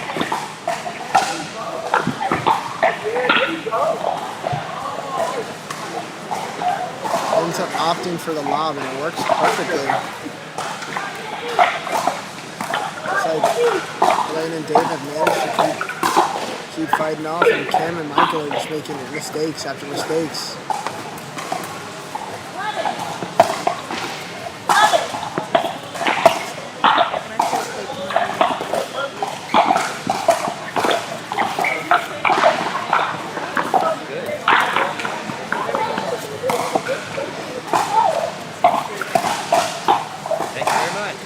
Ends up opting for the lob and it works perfectly. It's like Elaine and Dave have managed to keep fighting off, and Kim and Michael are just making mistakes after mistakes. Thank you very much.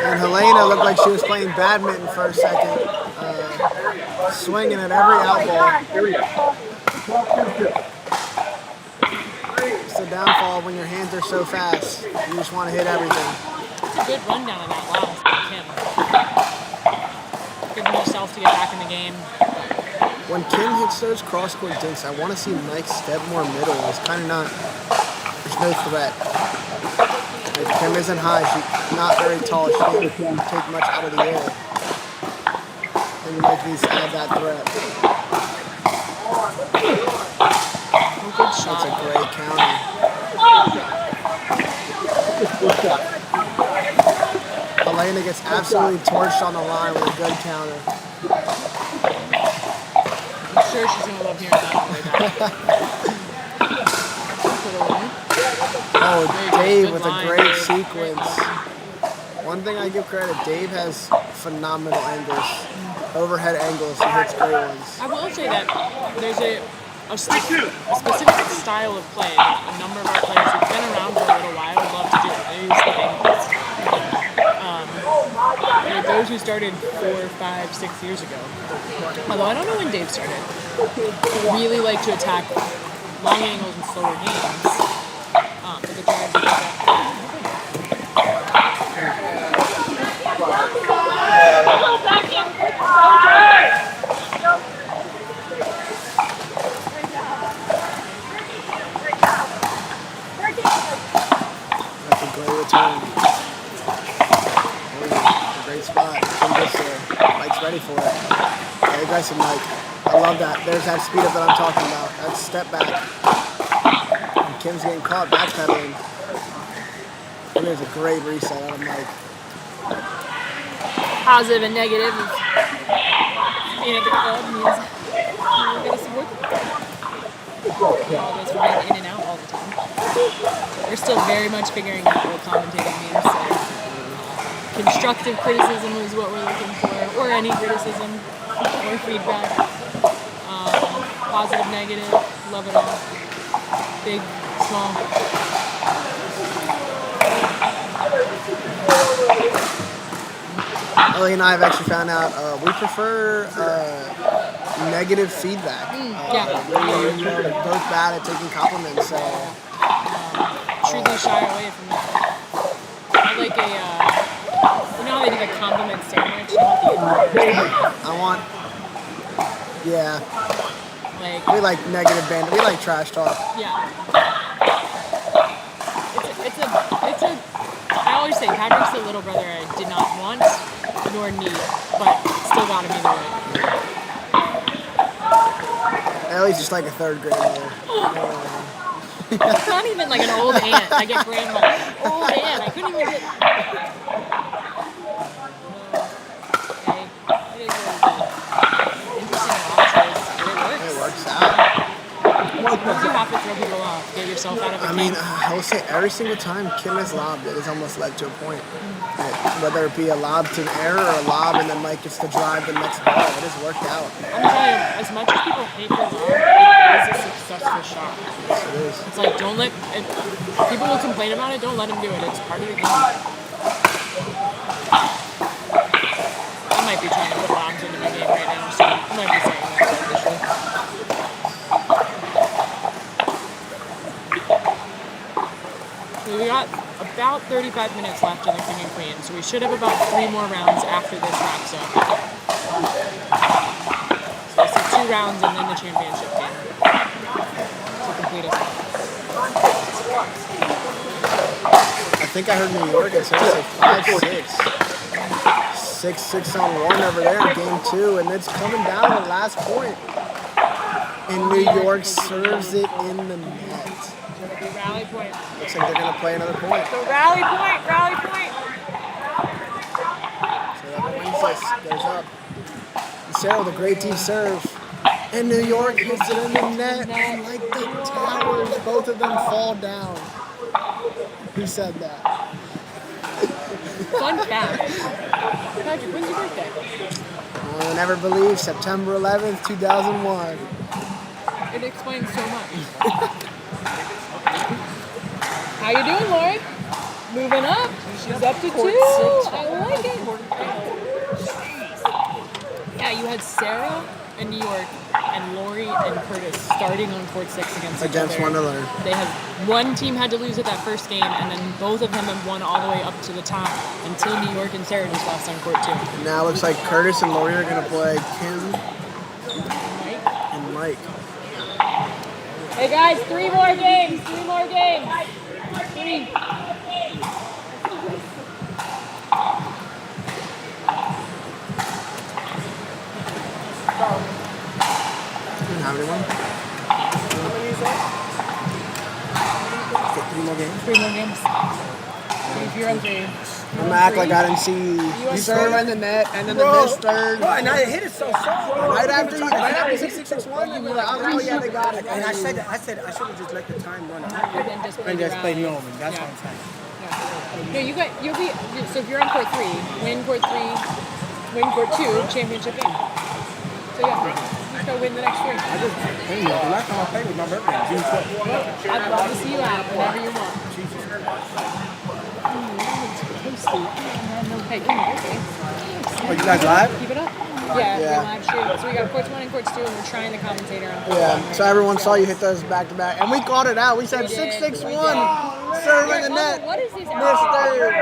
And Helena looked like she was playing badminton for a second, swinging at every out ball. It's the downfall when your hands are so fast. You just want to hit everything. It's a good rundown of that last by Kim. Giving yourself to get back in the game. When Kim hits those cross-court dinks, I want to see Mike step more middle. It's kind of not, there's no threat. Like Kim isn't high, she's not very tall, she can't take much out of the air. and Mike needs to add that threat. Good That's shot. a great counter. Elena gets absolutely torched on the line with a good counter. I'm sure she's gonna love hearing that on the way back. Oh, Dave Good with line, a great Dave. sequence. One thing I give credit, Dave has phenomenal angles. Overhead angles, he hits great ones. I will say that there's a specific style of play that a number of our players who've been around for a little while love to do. They use the angles. Those who started 4, 5, 6 years ago, although I don't know when Dave started, really like to attack long angles and slower games. But the drives are like That's a great return. Oh, a great spot. Kim gets there. Mike's ready for it. Very aggressive, Mike. I love that. There's that speed up that I'm talking about. That's step back. And Kim's getting caught backpedaling. And there's a great reset out of Mike. positive and negative of being at the club means you're going to support them. Apologize for being in and out all the time. We're still very much figuring out what commentating means. So constructive criticism is what we're looking for, or any criticism or feedback. Positive, negative, love it all. Big, small. Elly and I have actually found out we prefer negative feedback. We're both bad at taking compliments, so Truly shy away from that. I like a, you know how they do the compliment sandwich? I want, yeah, Like, we like negative banter, we like trash talk. yeah. It's a, I always say Patrick's the little brother I did not want nor need, but still got him either way. Elly's just like a third grader. It's not even like an old aunt. I get grandma. Old aunt. I couldn't even get. Okay. It is what it is. Interesting options, but it works. It works out. Sometimes you have to throw people off. Get yourself out of a I mean, kink. I will say every single time Kim has lobbed, it has almost led to a point. Whether it be a lob to an error or a lob and then Mike gets to drive the next ball, it has worked out. I'm telling you, as much as people hate their lob, it is a successful shot. Yes, it is. It's like, don't let, if people will complain about it, don't let them do it. It's part of the game. I might be trying to put lobs into my game right now, so I might be saying that officially. So we got about 35 minutes left in the King and Queen, so we should have about 3 more rounds after this wraps up. So we'll see 2 rounds and then the championship game to complete us. I think I heard New York, it says like 5-6. 6-6 on 1 over there in game 2, and it's coming down to the last point. And New York serves it in the net. Rally point. Looks like they're going to play another point. So rally point, rally point. So that Wednesday goes up. And Sarah with a great deep serve. And New York hits it in the net. And like the towers, both of them fall down. Who said that? Fun fact. Patrick, when's your birthday? I'll never believe September 11th, 2001. It explains so much. How you doing, Lori? Moving up. She's up to 2. I like it. Yeah, you had Sarah and New York and Lori and Curtis starting on court 6 against each other. One another. They had one team had to lose at that first game, and then both of them have won all the way up to the top until New York and Sarah just lost on court 2. Now it looks like Curtis and Lori are going to play Kim and Mike. Hey guys, 3 more games. 3 more games. 3. How many more? How many is that? Get 3 more games. 3 more games. If you're on 3. I'm gonna act like I didn't see you serve in the net and then the missed third. Bro, and I hit it so soft. Right after you said 6-6-1, and you're like, oh yeah, they got it. And I said I should have just let the time run out. And then just play And the just play round. normal. That's what I'm saying. No, you'll be. So if you're on court 3, win court 3, win court 2, championship game. So yeah, just go win the next 3. Hey, the last time I played was my birthday, June 12th. I'd love to see you out whenever you want. Hey, give me your birthday. Oh, you guys live? Keep it up. Yeah, Yeah. we're live stream. So we got courts 1 and courts 2, and we're trying the commentator on. Yeah, so everyone saw you hit those back to back, and we called it out. We said We did. 6-6-1, serve in the net, What is this? missed third.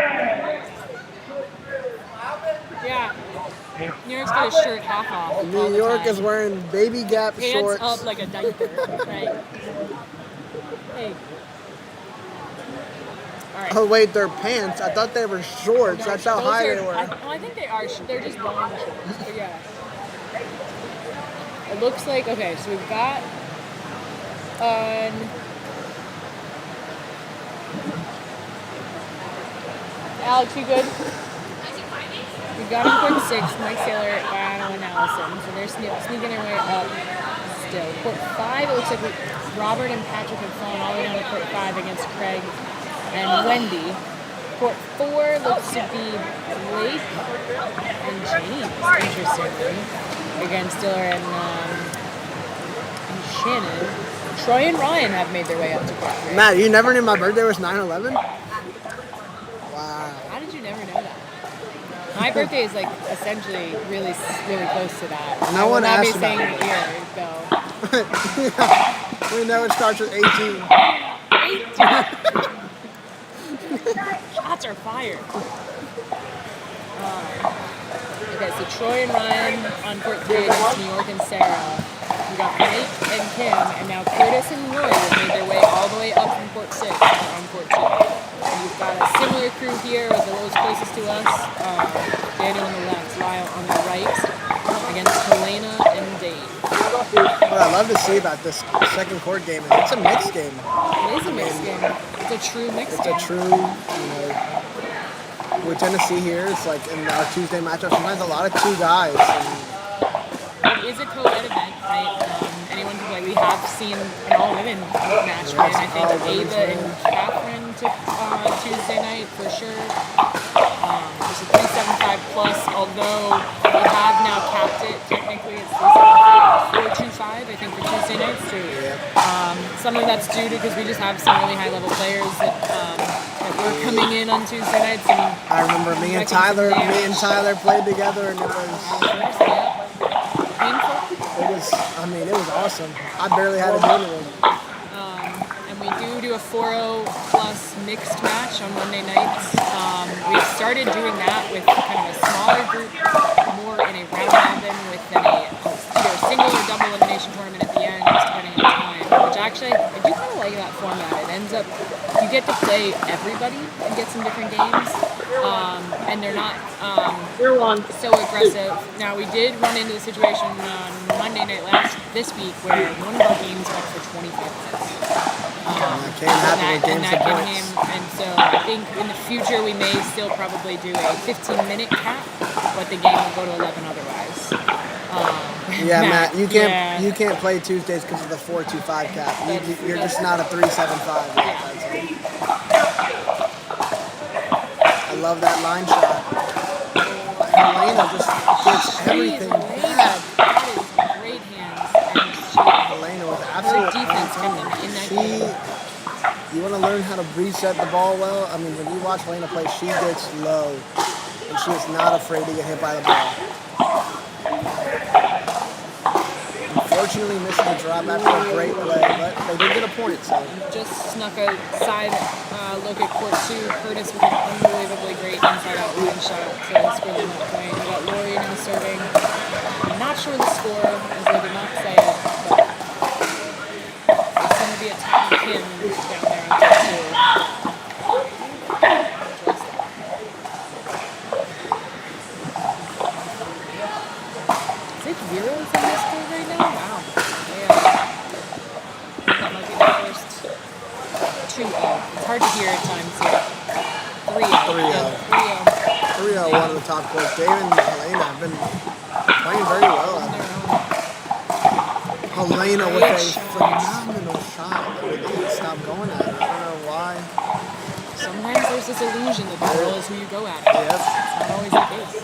Yeah. New York's got his shirt half off. all New the York time. is wearing baby Gap Hands shorts. up like a diaper, right? Hey. All right. Oh wait, they're pants. I thought they were shorts. That's how Those high are- they were. I think they are. They're just bowling shorts. But yeah. It looks like okay. So we've got Alex, you good? We've got in court 6, Mike Saylor, Diana, and Allison. So they're sneaking their way up still. Court 5, it looks like Robert and Patrick have fallen all the way down to court 5 against Craig and Wendy. Court 4 looks to be Blake and James, interestingly, against Diller and Shannon. Troy and Ryan have made their way up to court 3. Matt, you never knew my birthday was 9/11? Wow. How did you never know that? My birthday is like essentially really close to that. No I will one not be asked about saying it. the year, though. We know it starts with 18. Shots are fired. Okay, so Troy and Ryan on court 3 against New York and Sarah. We got Nate and Kim, and now Curtis and Roy have made their way all the way up from court 6 on court 2. And you've got a similar crew here with the lowest closest to us. Daniel on the left, Lyle on the right, against Helena and Dave. What I love to see about this second court game is it's a mixed game. It is a mixed game. It's a true mixed It's game. a true, with Tennessee here, it's like in our Tuesday matchup, sometimes a lot of 2 guys. And It is a co-ed event, right? Anyone who we have seen an all-women match. Yeah, And I think all-women's Ava and Catherine took Tuesday night for sure. There's a 375 plus, although we have now capped it. Technically, it's 425, I think, for Tuesday nights too. Some of that's due to because we just have some really high-level players that were coming in on Tuesday nights. And I remember me and Tyler played together, and it was awesome. I barely had to do anything. And we do a 4-0 plus mixed match on Monday nights. We've started doing that with kind of a smaller group, more in a round robin with either a single or double elimination tournament at the end, depending on time. Which actually, I do kind of like that format. It ends up, you get to play everybody and get some different games. And they're not so aggressive. Now, we did run into the situation on Monday night this week where one of our games went for 25 minutes. That can't happen with games of points. And so I think in the future we may still probably do a 15-minute cap, but the game will go to 11 otherwise. Yeah, Matt, you can't play Tuesdays because of the 4-2-5 cap. You're just not a 3-7-5. I love that line shot. Helena just gets everything bad. That is great hands. Helena with absolute defense from them in that game. You want to learn how to reset the ball well? I mean, when you watch Helena play, she gets low, and she is not afraid to get hit by the ball. Unfortunately, missing a drop after a great play, but they did get a point, so. Just snuck a side look at court 2. Curtis with an unbelievably great inside-out line shot, so that's really not playing. We got Lori now serving. I'm not sure the score, as they did not say it, but they seem to be attacking him down there on court 2. Is it 0s in this score right now? Wow. Yeah. 2-0. It's hard to hear at times here. 3-0. 3-0. Yeah, 3-0. 3-0, one of the top courts. Dave and Helena have been playing very well out there. Helena with a phenomenal shot. I mean, they can't stop going at it. I don't know why. Sometimes there's this illusion that the girl is who you go at. Yep. It's not always the case.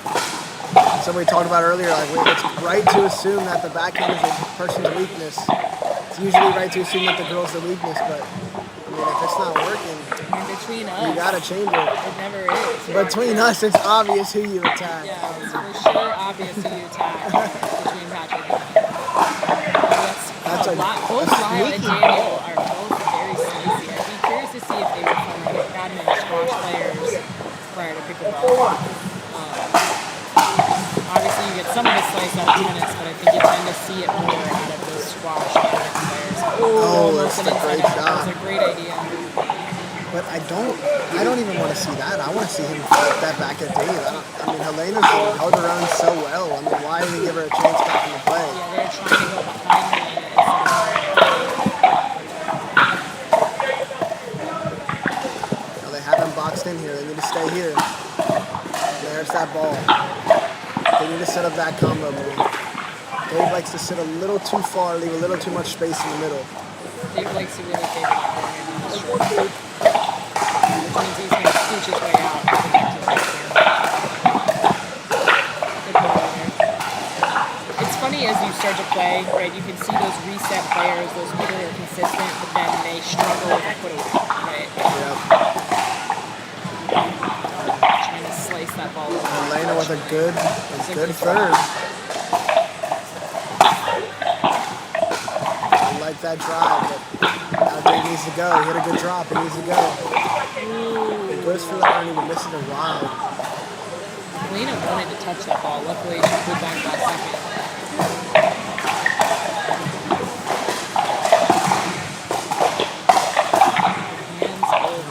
Somebody talked about earlier, like it's right to assume that the backhand is a person's weakness. It's usually right to assume that the girl's the weakness, but I mean, if it's not working, Between us, you gotta change it. it never is. Between us, it's obvious who you attack. Yeah, it's for sure obvious who you attack between Patrick and me. That's a lot. Both Lyle and Daniel are both very spicy. I'd be curious to see if they were from badminton squash players prior to pickleball. Obviously, you get some of the slice out of tennis, but I think you tend to see it more out of those squash badminton players. Oh, that's a great shot. That's a great idea. But I don't even want to see that. I want to see him flip that back at Dave. I mean, Helena's held her own so well. I mean, why didn't he give her a chance back in the play? Yeah, they're trying to go behind Now they have him boxed in here. They need to stay here. There's that ball. They need to set up that combo move. Dave likes to sit a little too far, leave a little too much space in the middle. Dave likes to really favor that forehand. Which means he's going to scooch his way out. It's funny as you start to play, right? You can see those reset players, those people who are consistent, but then they struggle with a put away, right? Yep. Trying to slice that ball over. Helena with a good third. I like that drive, but now Dave needs to go. He hit a good drop. He needs to go. It goes for the earning, but misses it wide. Helena wanted to touch that ball. Luckily, she pulled back last second.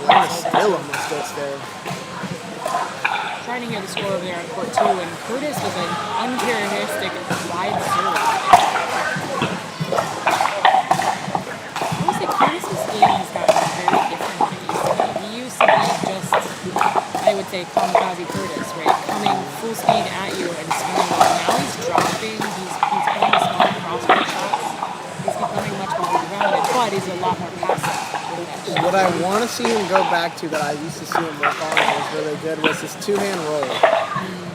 Helena still almost gets there. Trying to hear the score over there on court 2, and Curtis with an uncharacteristic wide serve. I would say Curtis's game has gotten very different than it used to be. He used to be just, I would say, kamikaze Curtis, right? Coming full speed at you and spinning well. Now he's dropping, he's playing smart crossfield shots. He's becoming much more rounded, but he's a lot more passive. What I want to see him go back to that I used to see him work on and was really good was his two-hand roll.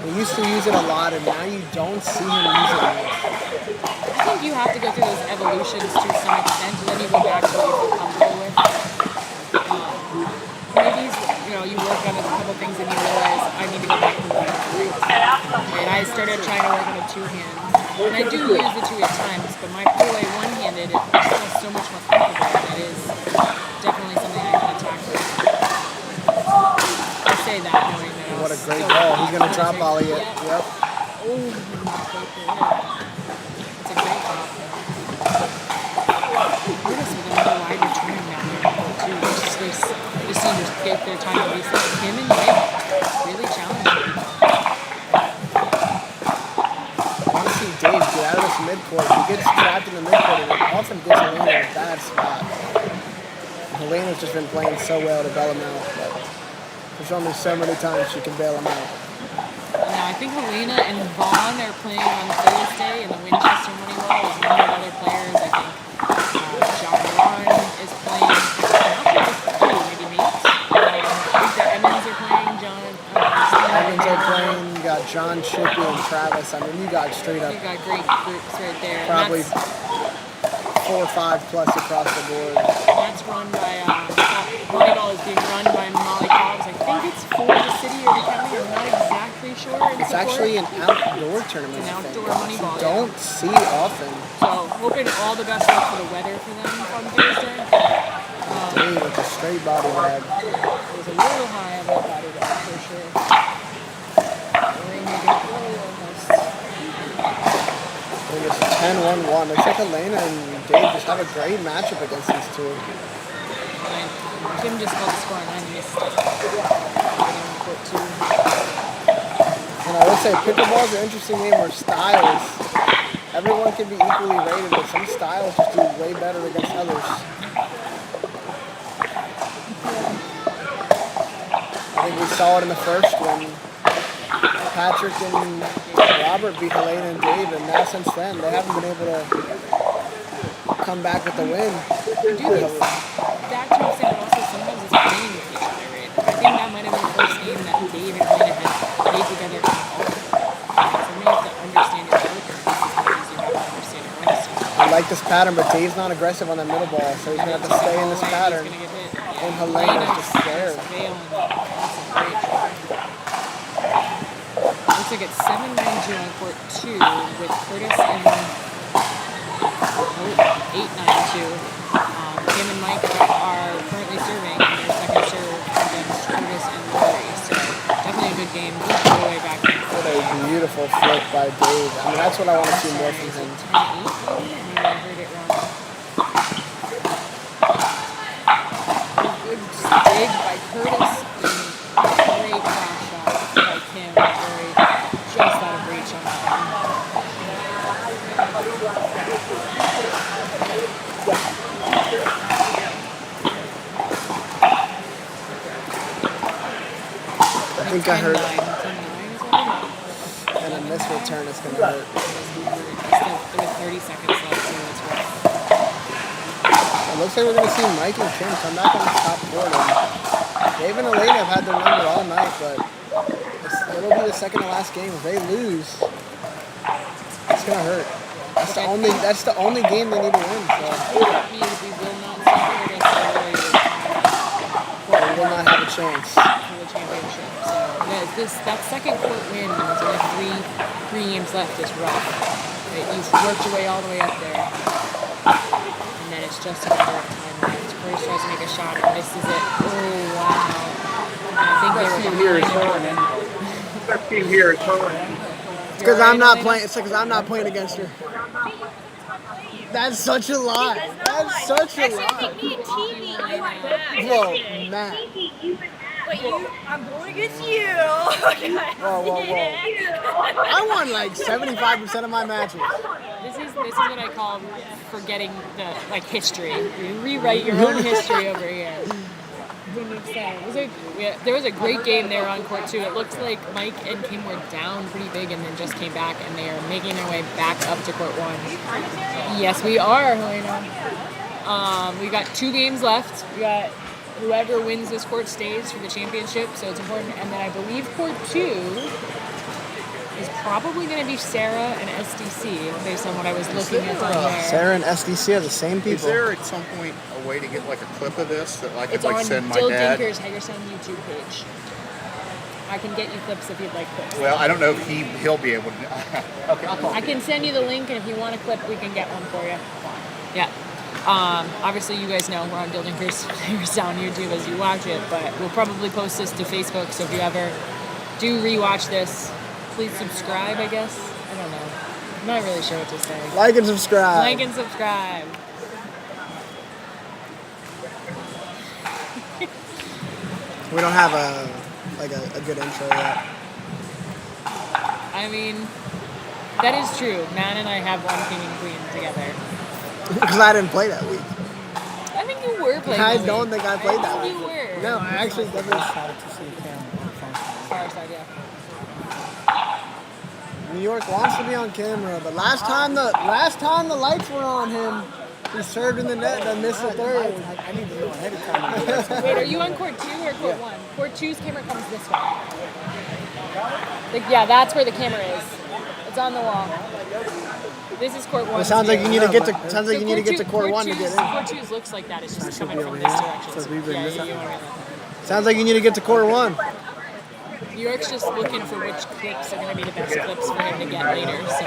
He used to use it a lot, and now you don't see him use it much. I think you have to go through those evolutions to some extent, and then you go back to what you feel comfortable with. Maybe you work on a couple things and you realize I need to go back to one. And I started trying to work on a two-hand, and I do use the two at times, but my pull away one-handed it feels so much more comfortable. That is definitely something I can attack with. I say that knowing that. What a great ball. He's going to drop volley it. Yep. Oh, it's a great ball. Curtis with another wide return down there too. They just seem to get their time to reset. Him and Dave really challenging. I want to see Dave get out of this midcourt. He gets trapped in the midcourt and it often gets Helena in a bad spot. Helena's just been playing so well to bail him out, but there's only so many times she can bail him out. Now, I think Helena and Vaughn are playing on Thursday in the Winchester Money Ball with one of other players. I think John Ron is playing. Maybe me. I think the Emmons are playing. Emmons are playing. You got John, Chippy, and Travis. I mean, you got straight up. You got great groups right there. Probably 4 or 5 plus across the board. That's run by volleyball is being run by Molly Cobbs. I think it's for the city or the county. I'm not exactly sure. It's actually an outdoor tournament. An outdoor money ball. Don't see often. So hoping all the best luck for the weather for them on Thursday. Dave with a straight body bag. It was a little high on that body bag for sure. It's 10-1-1. Looks like Helena and Dave just have a great matchup against these two. Kim just called the score and I missed it. And I would say pickleball is an interesting game where styles, everyone can be equally rated, but some styles just do way better against others. think we saw it in the first when Patrick and Robert beat Helena and Dave, and now since then they haven't been able to come back with the win. I do think that to extent also sometimes it's playing with each other, right? I think that might have been the first game that Dave and Helena had played together in all. So you have to understand your partner as much as you have to understand your rest. I like this pattern, but Dave's not aggressive on that middle ball, so he's gonna have to stay in this pattern. He's gonna get hit. And Helena's just there. Looks like it's 7-9-2 on court 2 with Curtis and 8-9-2. Kim and Mike are currently serving in their second serve against Curtis and Lori. So definitely a good game. All the way back. What a beautiful flip by Dave. I mean, that's what I want to see more from him. 10-8. Maybe I heard it wrong. Good dig by Curtis. Great cross shot by Kim. Lori just out of reach on that one. I think I heard. 10-9 is what And then this return is going to hurt. with 30 seconds left, so it's rough. It looks like we're going to see Mike and Kim come back on the top court. And Dave and Elena have had their number all night, but it'll be the second to last game. If they lose, it's going to hurt. That's the only game they need to win. So. That means we will not see Curtis or Lori We will not have a chance. for the championship. So that second court win was only three games left is rough. Right? You've worked your way all the way up there. And then it's just a matter of time left. Curtis tries to make a shot and misses it. Oh, wow. I think they were Here is Helen. That team here is Helen. It's because I'm not playing. It's because I'm not playing against her. That's such a lie. That's such a lie. Whoa, Matt. But I'm going against you. Whoa, whoa, whoa. I won like 75% of my matches. This is what I call forgetting the history. You rewrite your own history over here. There was a great game there on court 2. It looks like Mike and Kim were down pretty big and then just came back, and they are making their way back up to court 1. Yes, we are, Helena. We got 2 games left. We got whoever wins this court stays for the championship, so it's important. And then I believe court 2 is probably going to be Sarah and SDC, based on what I was looking at on there. Sarah and SDC are the same people. Is there at some point a way to get like a clip of this that I could It's like on send my Dill dad? Dinker's Hagerstown YouTube page. I can get you clips if you'd like clips. Well, I don't know if he'll be able to. Okay, I'll call I can send you the link, and if you want a clip, we can get one for you. Yeah. Obviously, you guys know we're on Dill Dinker's Hagerstown YouTube as you watch it, but we'll probably post this to Facebook, so if you ever do rewatch this, please subscribe, I guess. I don't know. I'm not really sure what to say. Like and subscribe. Like and subscribe. We don't have a good intro yet. I mean, that is true. Matt and I have one king and queen together. Because I didn't play that week. I think you were playing I that don't week. think I played that You week. were. No, I actually never. Far side, yeah. New York wants to be on camera, but last time the lights were on him, he served in the net and missed the third. I need to know ahead of time. Wait, are you on court 2 or court 1? Court 2's camera comes this way. Yeah, that's where the camera is. It's on the wall. This is court 1. It sounds like you need to get to. Sounds like So you need to get to court 1 to get in. Court 2's looks like that. It's just coming from this direction. So we bring Yeah, this you up. want to read that. Sounds like you need to get to court 1. New York's just looking for which clips are going to be the best clips for him to get later. So.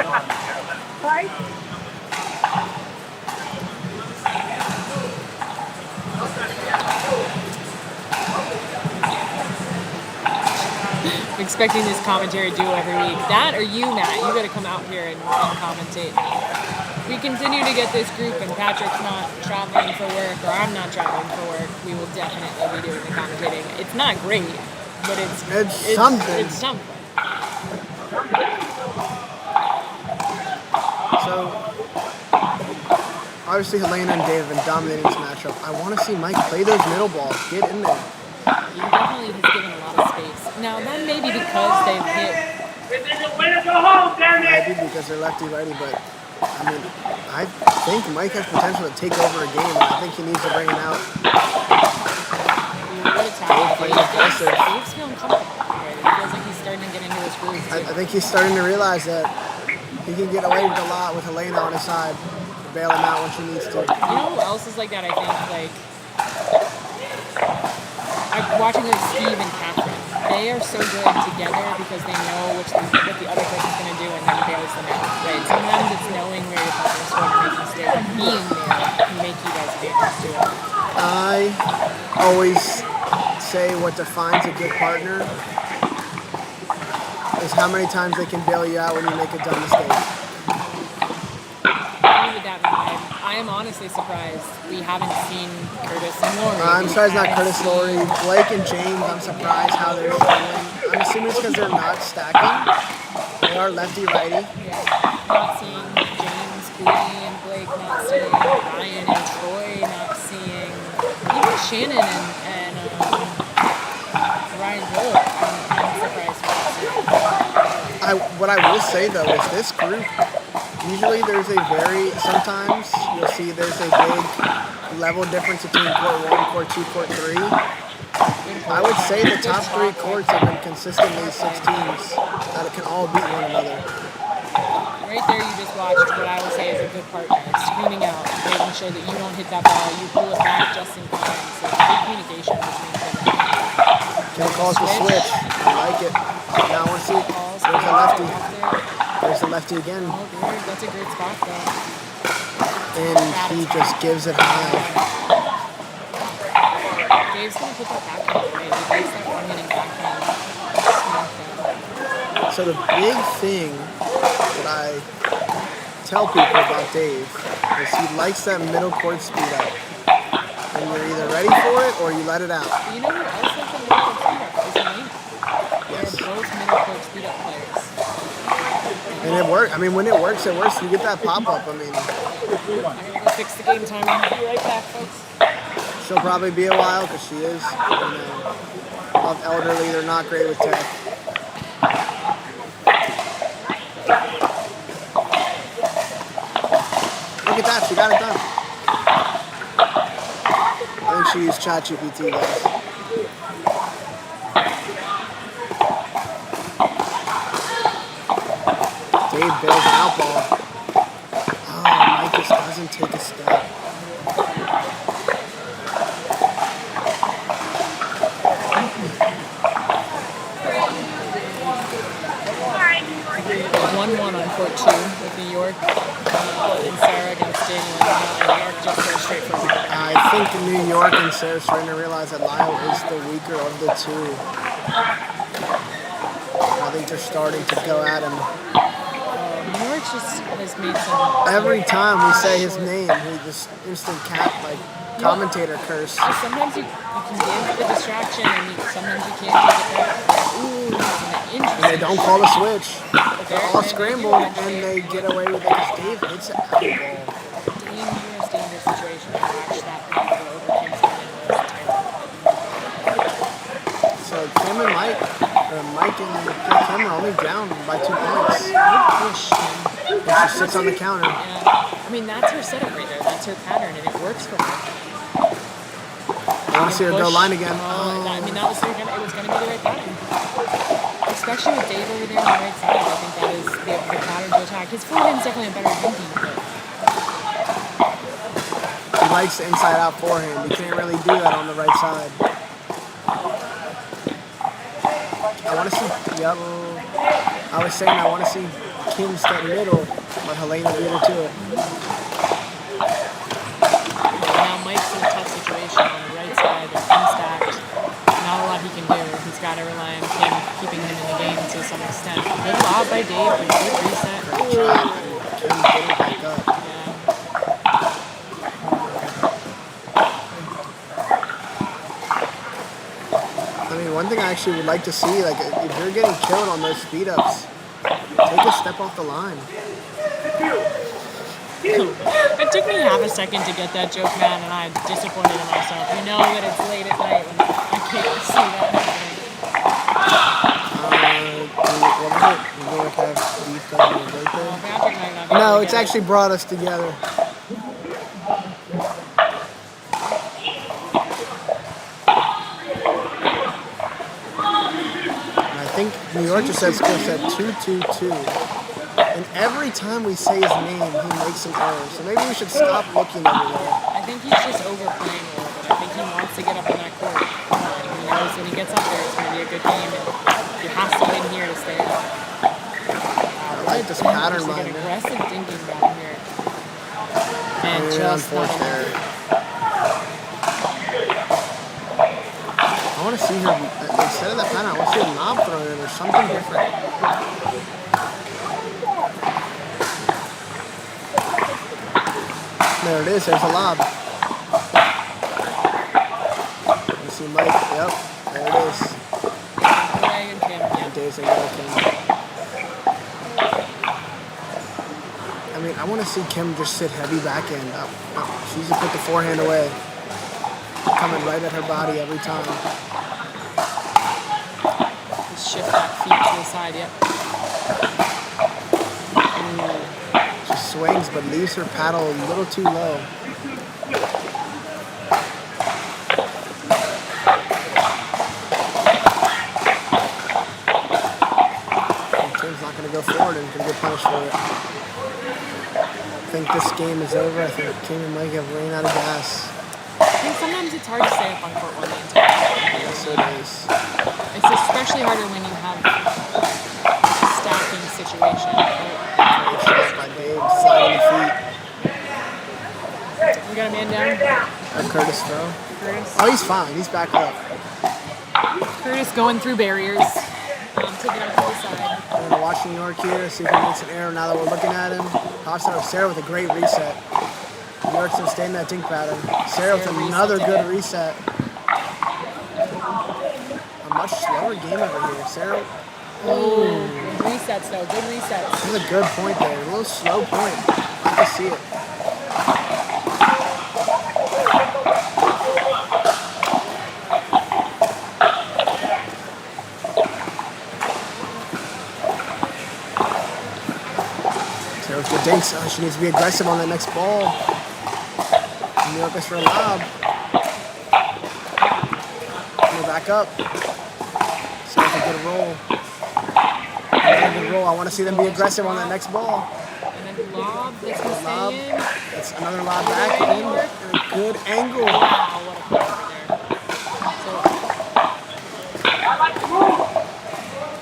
I'm expecting this commentary duo every week. That or you, Matt, you got to come out here and commentate. We continue to get this group, and Patrick's not traveling for work, or I'm not traveling for work. We will definitely be doing the commentating. It's not great, but it's something. It's something. So obviously Helena and Dave have been dominating this matchup. I want to see Mike play those middle balls. Get in there. He definitely has given a lot of space. Now, that may be because they've hit. Way to go home, damn it! Maybe because they're lefty-righty, but I mean, I think Mike has potential to take over a game, and I think he needs to bring it out. Dave's feeling comfortable. Right? It feels like he's starting to get into his groove, too. I think he's starting to realize that he can get away with a lot with Helena on his side. Bail him out when she needs to. You know who else is like that? I think like I'm watching like Steve and Catherine. They are so good together because they know what the other person's gonna do and then bails them out. Right? Sometimes it's knowing where your partner's going to make a mistake. But being there can make you guys dangerous too. I always say what defines a good partner is how many times they can bail you out when you make a dumb mistake. I am honestly surprised we haven't seen Curtis and Lori. I'm surprised not Curtis, Lori, Blake, and James. I'm surprised how they're struggling. I'm assuming it's because they're not stacking. They are lefty-righty. Yeah. Not seeing James, Cody, and Blake. Not seeing Ryan and Troy. Not seeing even Shannon and Ryan Hill. I'm surprised we're not seeing. What I will say though is this group. Usually sometimes you'll see there's a big level difference between court 1, court 2, court 3. I would say the top 3 courts have been consistently 6 teams that can all beat one another. Right there you just watched what I would say is a good partner. Screaming out, making sure that you don't hit that ball, you pull it back just in time. So good communication between them. Can calls the switch. I like it. Now I want to see. There's a lefty. There's the lefty again. Oh, dude, that's a great spot, though. And he just gives it high. Dave's going to put that backhand away. He likes that one-hitting backhand. So the big thing that I tell people about Dave is he likes that middle court speed up. And you're either ready for it or you let it out. You know who else likes the middle court speed up? Is Elly. Yes. They're both middle court speed up players. And it works. I mean, when it works, it works. You get that pop-up. I mean, I'm going to go fix the game time. I'll be right back, folks. she'll probably be a while because she is, of elderly. They're not great with tech. Look at that. She got it done. I think she used ChatGPT, guys. Dave bails an out ball. Oh, Mike just doesn't take a step. One on court 2 with New York and Sarah against Daniel. New York just goes straight for it. I think New York and Sarah's starting to realize that Lyle is the weaker of the two. I think they're starting to go at him. New York just has made some. Every time we say his name, he just instant commentator curse. Sometimes you can give the distraction, and sometimes you can't take it back. Ooh, And they don't call the switch. They're all scrambled, and they get away with it because Dave hits it out of the ball. Dangerous situation to watch that over Kim's So Kim and Mike and Kim are only down by 2 points. And she sits on the counter. Yeah. I mean, that's her setup right there. That's her pattern, and it works for her. I want to see her go line again. I mean, that was it was going to be the right pattern. Especially with Dave over there on the right side, I think that is the pattern to attack. His forehand's definitely a better hinting, but he likes the inside-out forehand. You can't really do that on the right side. I want to see. Yep. I was saying I want to see Kim step middle, but Helena beat her to it. now Mike's in a tough situation on the right side. They're unstacked. Not a lot he can do. He's got to rely on Kim keeping him in the game to some extent. Good lob by Dave, but good reset. Great job. Kim getting back up. I mean, one thing I actually would like to see, like, if you're getting killed on those speed ups, take a step off the line. It took me half a second to get that joke, man, and I'm disappointed in myself. You know that it's late at night when I hate to see that happening. What was it? New York have beef because of your birthday? Patrick might not be No, able to it's get it. actually brought us together. I think New York just said score said 2-2-2. And every time we say his name, he makes an error. So maybe we should stop looking everywhere. I think he's just overplaying a little bit. I think he wants to get up on that court. He knows when he gets up there, it's going to be a good game, and he has to win here to stay up. I like this pattern There's like line. an aggressive dinking down here. And just not Unforced enough. error. I want to see her, instead of that pattern, I want to see a knob thrown in or something different. There it is, there's a lob. You see Mike, yep, there it is. And Kim, yeah. Days ago, Kim. I mean, I want to see Kim just sit heavy backhand up. She just put the forehand away. Coming right at her body every time. Just shift that feet to the side, yep. She swings but leaves her paddle a little too low. And Kim's not going to go forward and can get punished for it. I think this game is over. I think Kim and Mike have ran out of gas. I think sometimes it's hard to stay up on court one the entire time. Yes, it is. It's especially harder when you have a stacking situation. Great shot by Dave, sliding the feet. We got a man down. Curtis throw. Curtis. Oh, he's fine. He's back up. Curtis going through barriers. Taking him to the side. We're going to watch New York here, see if he makes an error now that we're looking at him. Pops out of Sarah with a great reset. New York's going to stay in that dink pattern. Sarah with another good reset. A much slower game over here. Sarah. Good resets though, good resets. This is a good point there. A little slow point. I can see it. Sarah with good dinks. Oh, she needs to be aggressive on that next ball. New York is for a lob. Go back up. Sarah can get a roll. Another good roll. I want to see them be aggressive on that next ball. And then lob, that's gonna Lob. stay in. That's another lob back in. And a good angle. Wow, what a play right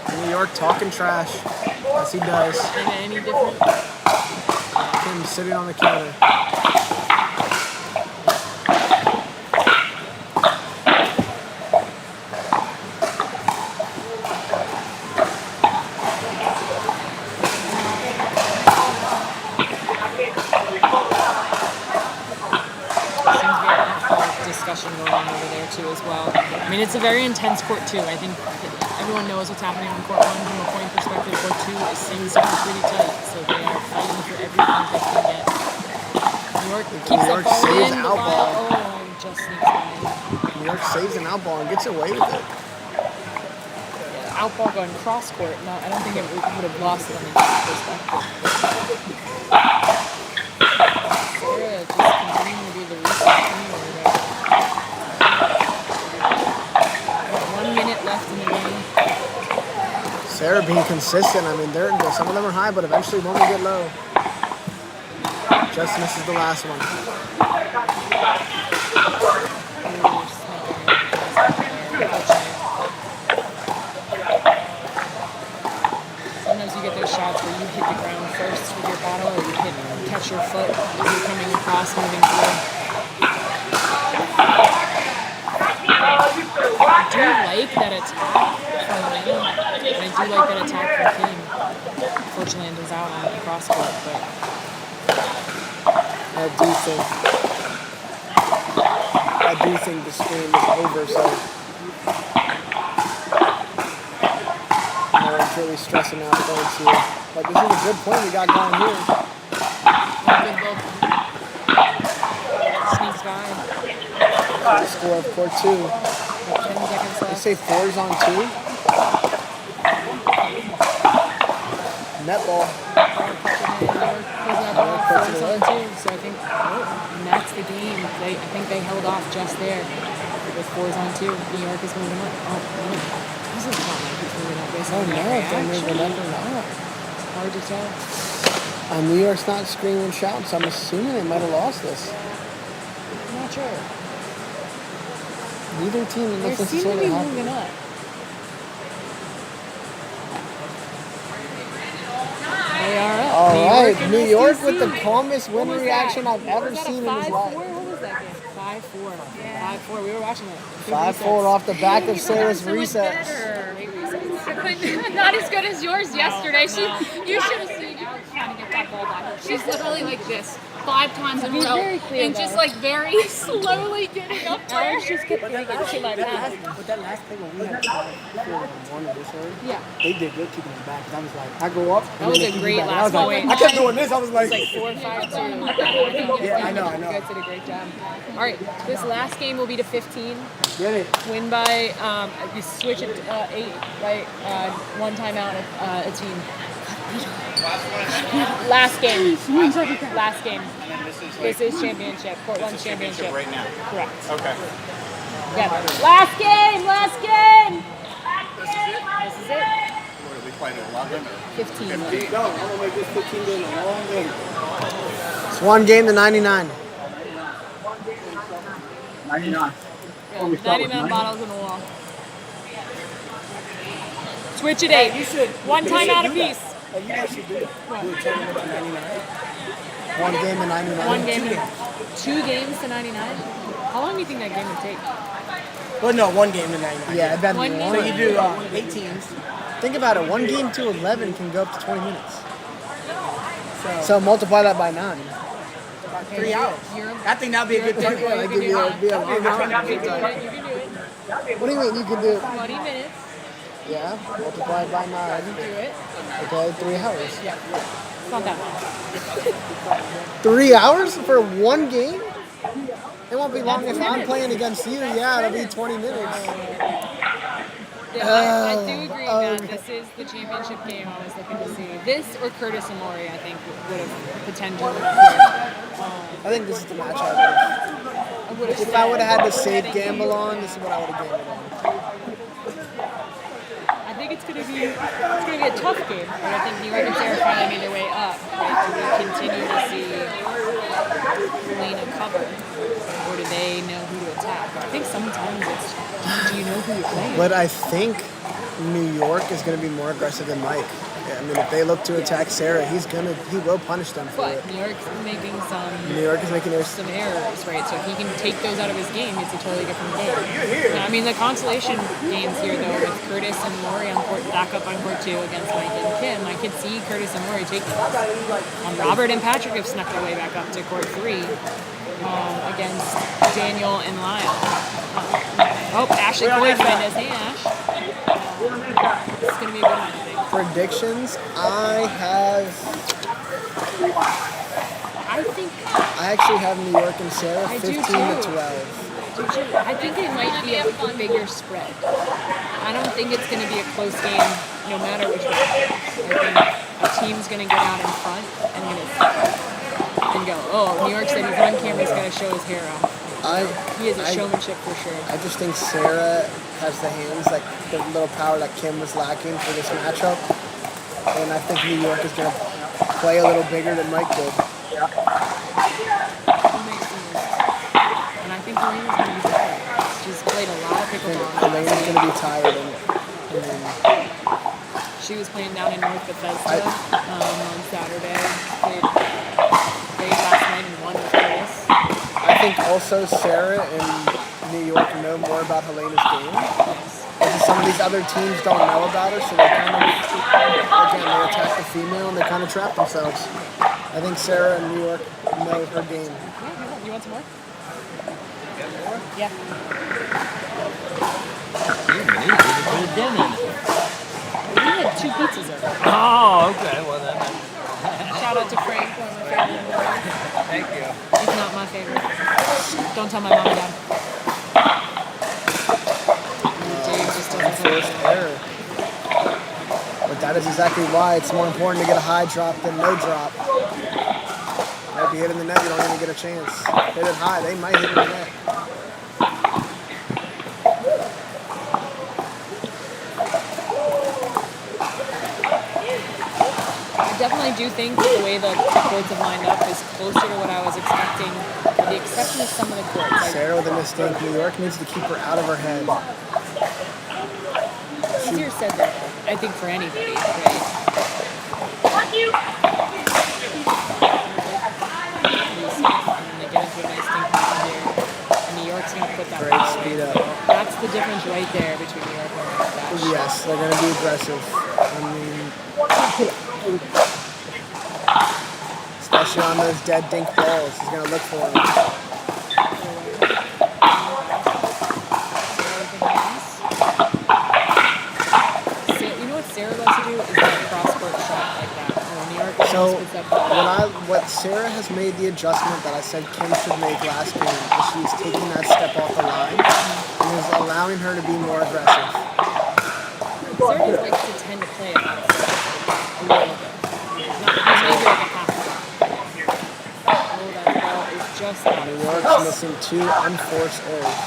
there. New York talking trash, as he does. So, any different? Kim sitting on the counter. Discussion going on over there too as well. I mean, it's a very intense court two. I think everyone knows what's happening on court one from a point perspective. Court two is things are pretty tight, so they are fighting for every point they can get. New York keeps New that York ball saves in. an The out ball, ball. oh, just sneaks by. New York saves an out ball and gets away with it. Yeah, out ball going cross court. No, I don't think it would have lost it on the perspective. Sarah just continuing to do the reset anyway there. 1 minute left in the game. Sarah being consistent. I mean, some of them are high, but eventually one will get low. Just misses the last one. Sometimes you get those shots where you hit the ground first with your bottle, or you catch your foot as you're coming across, moving through. I do like that attack from Lana, and I do like that attack from Kim. Unfortunately, it was out on the cross court, but I do think this game is over, so no one's really stressing out going to. But this is a good point we got going here. good look. Sneaks by. The score of court two. But Kim's like serves They left. say 4's on 2. Net ball. Puts it on 2. So I think, and that's the game. I think they held off just there. With 4's on 2. New York is moving up. Oh, no. This is not like he's moving up. Based Oh on no, that if they're moving reaction. up or not. It's hard to tell. New York's not screaming and shouting, so I'm assuming they might have lost this. I'm not sure. Neither team They looks seem to necessarily be happy. moving up. They are up. All right, and New York with the SDC. calmest win What was reaction that? I've ever Was that seen a in his 5-4? life. What was that game? 5-4. Yeah. 5-4. We were watching it. 5-4 off the back of Sarah's so much resets. better. Not as good as yours yesterday. You should have seen Alex trying to get that ball back. She's literally like this 5 times in a row, very clear, and just though. like very slowly getting up there. Alex just kept thinking to my pass. But that last thing when we had 4-1 of this early, Yeah. they did good keeping it back. 'Cause I was like, I go up. and That was then a they keep great it back. And I last was like, point. I kept doing this. I was like, It's like 4-5-2. yeah, I know. You guys did a great job. All right, this last game will be to 15. Get it. Win by, you switch it 8, right? One timeout a team. Last game. Last game. This is championship. Court 1's championship. Right now. Correct. Okay. Yeah. Last game! Last game! This is it? This is it. What are we playing at 11 or 15. 15? No, I'm gonna make this 15 game a long game. It's 1 game to 99. 99. Yeah, 99 bottles in the wall. Switch at 8. One timeout apiece. You guys should do it. Do a tournament to 99. 1 game to 99. One game. 2 games to 99. How long do you think that game would take? Well, no, 1 game to 99. Yeah, that'd be One long. So you do 8 teams. Think about it. 1 game to 11 can go up to 20 minutes. So multiply that by 9. About 3 hours. You're I think that'd be a good tournament. That'd give you be a long you round. can do it. You can do it. What do you mean? You can do 20 minutes. yeah, multiply by 9. Do it. Okay, 3 hours. Yeah. It's not that long. 3 hours for 1 game? It won't be long if I'm playing against you. Yeah, it'll be 20 minutes. Yeah, I do agree, Matt. This is the championship game I was looking to see. This or Curtis Amori, I think, would have potentially. I think this is the match I would have. If I would have had to save gamble on, this is what I would have gambled on. I think it's gonna be a tough game, but I think New York and Sarah finally made their way up. Right? Do we continue to see Lena cover, or do they know who to attack? I think sometimes it's do you know who you're playing? But I think New York is going to be more aggressive than Mike. Yeah, I mean, if they look to attack Sarah, he will punish them for But it. New York's making New York is making their some errors, right? So if he can take those out of his game, it's a totally different game. Now, I mean, the consolation games here, though, with Curtis and Lori on court, back up on court 2 against Mike and Kim, I could see Curtis and Lori take those. Robert and Patrick have snuck their way back up to court 3 against Daniel and Lyle. Ashley Coy's in his Ash. It's going to be a good one, I think. predictions. I actually have New York and Sarah I do 15 to too. 12. I think it might be a bigger spread. I don't think it's going to be a close game no matter which way. I think a team's going to get out in front and go, oh, New York City on camera is going to show his hair off. He has a showmanship for sure. I just think Sarah has the hands, like the little power that Kim was lacking for this matchup. And I think New York is going to play a little bigger than Mike did. He makes sense. And I think Helena's going to be tired. She's played a lot of pickleball. Helena's going to be tired. And She was playing down in North Bethesda on Saturday. Played last night and won with Curtis. I think also Sarah and New York know more about Helena's game. Because some of these other teams don't know about her, so they kind of, again, they attack the female and they kind of trap themselves. I think Sarah and New York know her game. Yeah, you want some more? Yeah. We had 2 pizzas over. Oh, okay. Well then. Shout out to Frank, one of my favorite. Thank you. He's not my favorite. Don't tell my mom and dad. that is exactly why it's more important to get a high drop than no drop. If you hit in the net, you don't even get a chance. Hit it high, they might hit in the net. I definitely do think the way the courts have lined up is closer to what I was expecting, with the exception of some of the courts. Like, Sarah with a mistake. New York needs to keep her out of her head. easier said than done, I think, for anybody, right? And they get into a nice thing here. And New York's going to put that Great ball speed away. up. That's the difference right there between New York and that. Yes, they're going to be aggressive. I mean, especially on those dead dink balls. He's going to look for them. You know what Sarah loves to do is that cross-court shot like that. New York So puts that ball. what Sarah has made the adjustment that I said Kim should make last game is she's taking that step off the line and is allowing her to be more aggressive. Sarah just likes to tend to play it out of a little bit. Not maybe like a half step. Oh, that ball is just out New of York's missing 2 unforced errors.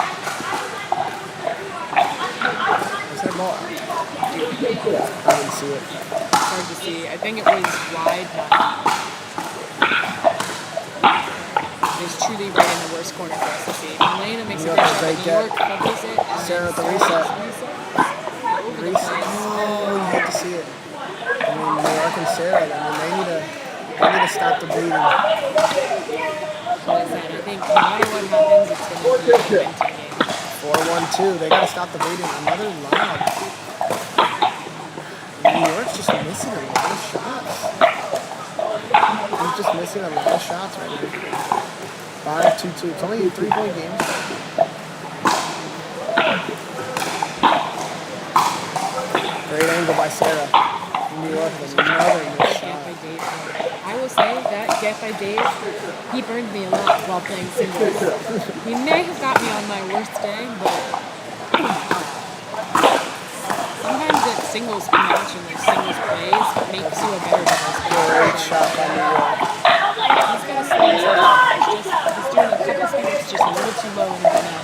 Is that ball out? I didn't see it. hard to see. I think it was wide, but it was truly right in the worst corner for us to see. Elena makes a New great York is shot, right but New there. York focus it. And Sarah then with the reset. Over the Reset. place. Oh, you hate to see it. I mean, New York and Sarah, I mean, they need to stop the bleeding. Like I said, I think no matter what happens, it's going to be a momentum game. 4-1-2. They got to stop the bleeding. Another lob. New York's just missing a lot of shots. He's just missing a lot of shots right now. 5-2-2. It's only a 3-point game. Great angle by Sarah. New York with another missed Get shot. by Dave. I will say that get by Dave, he burned me a lot while playing singles. He may have got me on my worst day, but sometimes that singles match and those singles plays makes you a better doubles player. Great shot by New York. He's got to slow himself down. He's doing a couple spins just a little too low in the net.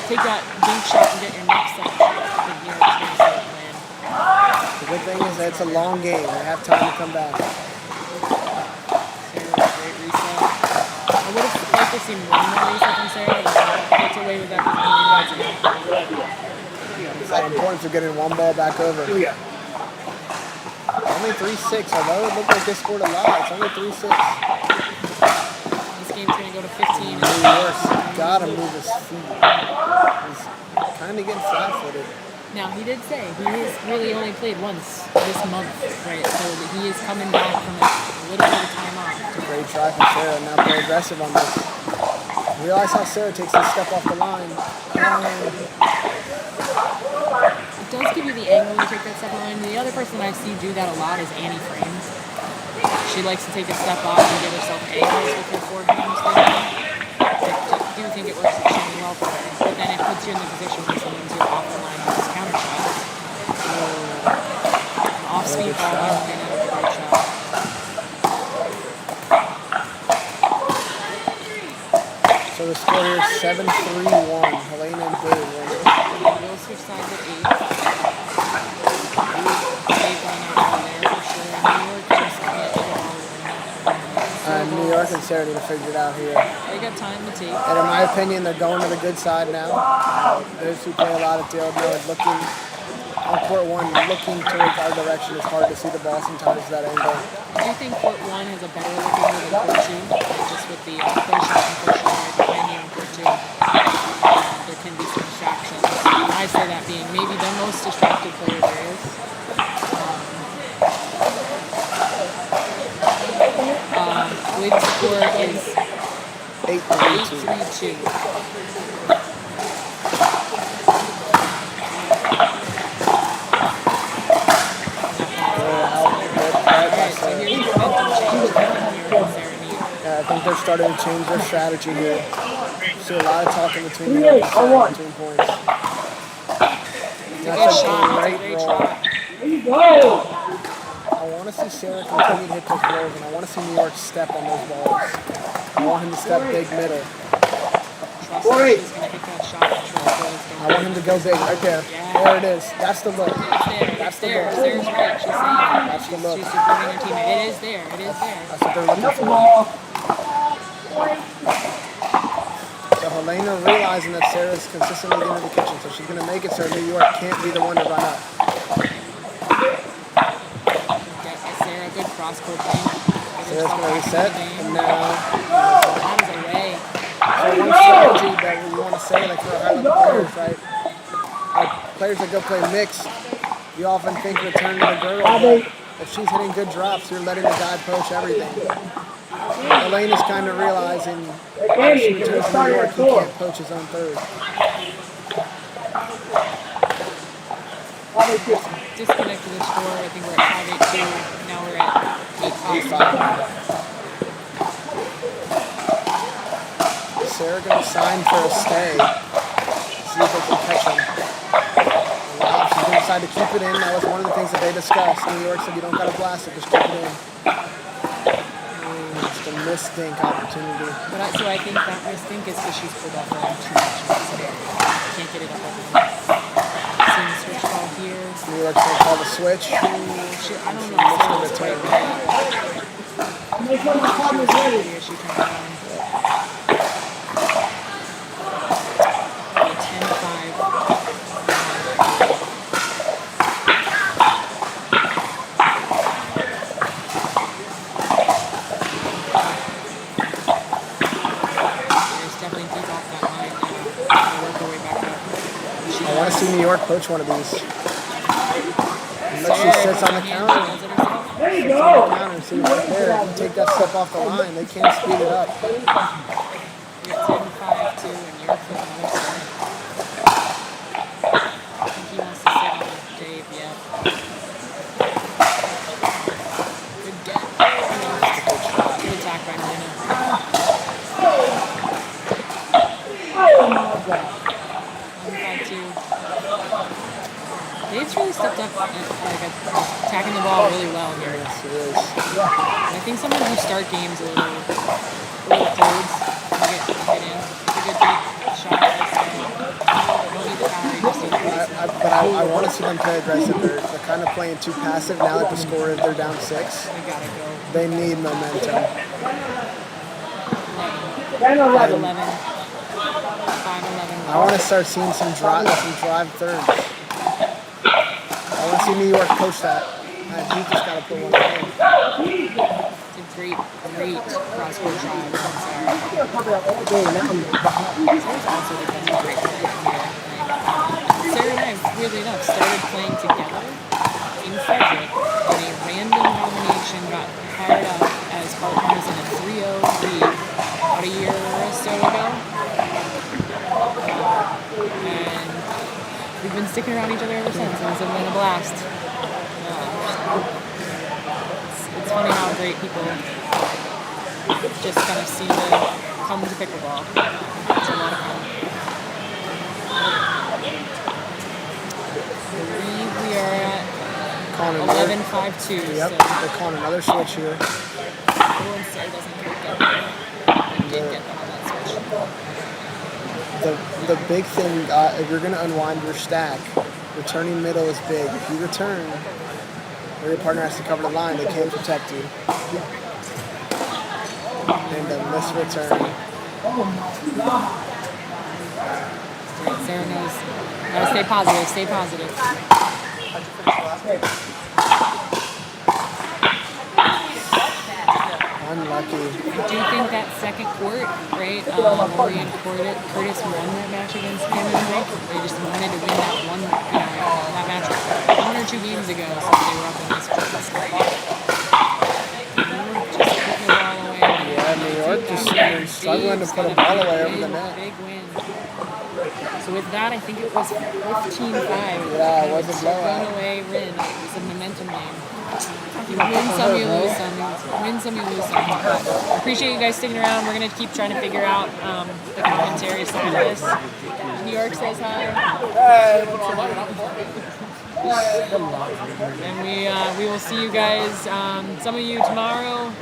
Take that dink shot and get your next set shot. I think New York's going to start playing. The good thing is that it's a long game. They have time to come back. Sarah, great reset. I would have liked to see one more reset from Sarah, but gets away with that because he reads it. It's the importance of getting one ball back over. Only 3-6. Although it looked like they scored a lot, it's only 3-6. This game's going to go to 15. New York's got to move his feet. He's kind of getting flat-footed. Now, he did say he has really only played once this month, right? So he is coming back from a little bit of time off. Great try from Sarah. Now play aggressive on this. Realize how Sarah takes this step off the line. It does give you the angle to take that step line. The other person I see do that a lot is Annie Frames. She likes to take a step off and give herself angles with her forehands. I do think it works extremely well for her. But then it puts you in the position where someone's your off the line with this counter shot. Off speed ball here, we're going to have a great shot. So the score here is 7-3-1. Helena and Dave winning. We'll switch sides at 8. Dave went out on there for sure. New York and Sarah need to figure it out here. They got time to take. And in my opinion, they're going to the good side now. Those who play a lot of field know it looking on court one, looking towards our direction. It's hard to see the ball sometimes that angle. Do you think court 1 has a better look angle than court 2? Just with the close shot and push right behind you on court 2, there can be some distractions. I say that being maybe the most distracted player there is. I believe the score is 8-3-2. 8-3-2. I think they're starting to change their strategy here. See a lot of talking between the other side, between points. That's a great roll. There you go. I want to see Sarah continue to hit those balls, and I want to see New York step on those balls. I want him to step big middle. Trust that she's going to hit that shot. I want him to go big right there. There it is. That's the look. That's there. Sarah's right. She's saying That's the look. she's supporting her teammate. It is there. It is there. That's what they're looking for. So Helena realizing that Sarah's consistently getting to the kitchen, so she's going to make it so New York can't be the one to run up. Okay, Sarah, good cross-court thing. Sarah's going to reset, and now... That is away. So one strategy that we want to say, like for high-level players, right? Players that go play mixed, you often think return to the girl, but if she's hitting good drops, you're letting the guy poach everything. Elena's kind of realizing if she returns to New York, he can't poach his own third. Disconnect to the score. I think we're at 5-8-2. Now we're at 8-5. Sarah going to sign for a stay. See if they can catch him. Wow, she's going to decide to keep it in. That was one of the things that they discussed. New York said you don't got to blast it, just keep it in. Just a missed dink opportunity. So I think that missed dink is because she's pulled off her own too much. So can't get it up over there. Seeing the switch ball here. New York's going to call the switch. I don't know. Sarah's right there. She turned around. 10-5. I want to see New York poach one of these. Unless she sits on the counter. There you Sits on go. the counter and see right there. If you take that step off the line, they can't speed it up. You're at 10-5 too, and you're flipping another set. I think he wants to sit on Dave, yeah. Good get. Good attack by Helena. Dave's really stepped up attacking the ball really well here. Yes, it is. And I think sometimes you start games a little cold. You get in. It's a good deep shot. You don't need the power, you just need the pace. But I want to see them play aggressive. They're kind of playing too passive now that the score is they're down 6. They gotta go. They need momentum. 5-11. 5-11. I want to start seeing some drive thirds. I want to see New York coach that. He just got to put one in. It's a great cross-court drive from Sarah. Sarah's also become a great player here. Sarah and I, weirdly enough, started playing together in Frederick in a random nomination, got hired up as partners in a 3-0 league about a year or so ago. And we've been sticking around each other ever since, and it's been a blast. It's funny how great people just kind of seem to come to pickleball. It's a lot of fun. I believe we are at 11-5-2. Yep, So they're calling another switch here. everyone say doesn't get that. I did get them on that switch. The big thing, if you're going to unwind your stack, returning middle is big. If you return, or your partner has to cover the line, they can't protect you. And then this return. Sarah knows. Gotta stay positive. Stay positive. Unlucky. I do think that second court, right? Lori and Curtis won that match against Cameron Lake. They just wanted to win that one, that match 1 or 2 games ago, so they were up in this court. Just putting the ball away. Yeah, New York just struggling to put a ball away over the net. Big win. So with that, I think it was 15-5. Yeah, it was a blowout. Runaway win. It was a momentum game. You win some, you lose some. Win some, you lose some. But I appreciate you guys sticking around. We're going to keep trying to figure out the commentary side of this. New York says hi. And we will see you guys. Some of you tomorrow.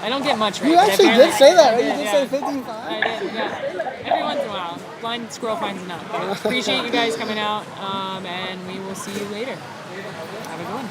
I don't get much right. You but actually apparently did say that, right? I You did yeah. say 55. I did, yeah. Every once in a while. Blind squirrel finds a nut. But appreciate you guys coming out, and we will see you later. Have a good one.